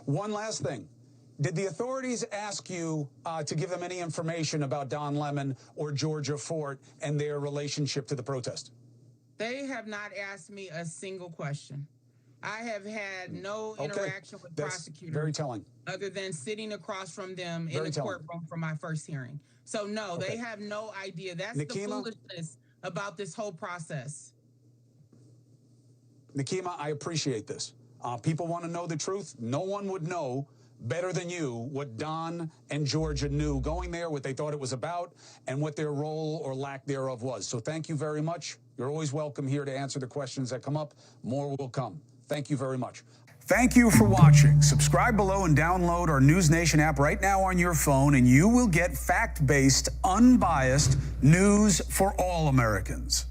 F: One last thing. Did the authorities ask you to give them any information about Don Lemon or Georgia Fort and their relationship to the protest?
G: They have not asked me a single question. I have had no interaction with prosecutors.
F: Very telling.
G: Other than sitting across from them in the courtroom for my first hearing. So no, they have no idea. That's the foolishness about this whole process.
F: Nikema, I appreciate this. People want to know the truth. No one would know better than you what Don and Georgia knew going there, what they thought it was about, and what their role or lack thereof was. So thank you very much. You're always welcome here to answer the questions that come up. More will come. Thank you very much. Thank you for watching. Subscribe below and download our News Nation app right now on your phone, and you will get fact-based, unbiased news for all Americans.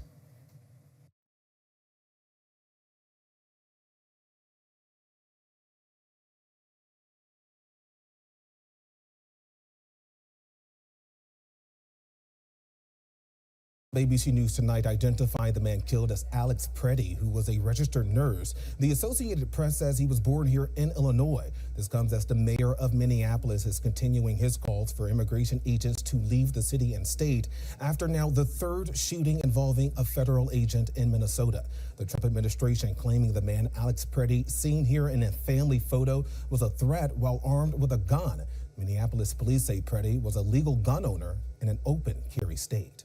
H: ABC News Tonight identifying the man killed as Alex Preddy, who was a registered nurse. The Associated Press says he was born here in Illinois. This comes as the mayor of Minneapolis is continuing his calls for immigration agents to leave the city and state after now the third shooting involving a federal agent in Minnesota. The Trump administration claiming the man Alex Preddy, seen here in a family photo, was a threat while armed with a gun. Minneapolis police say Preddy was a legal gun owner in an open carry state.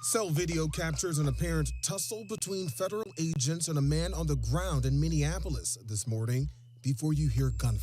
H: Cell video captures an apparent tussle between federal agents and a man on the ground in Minneapolis this morning before you hear gunfire.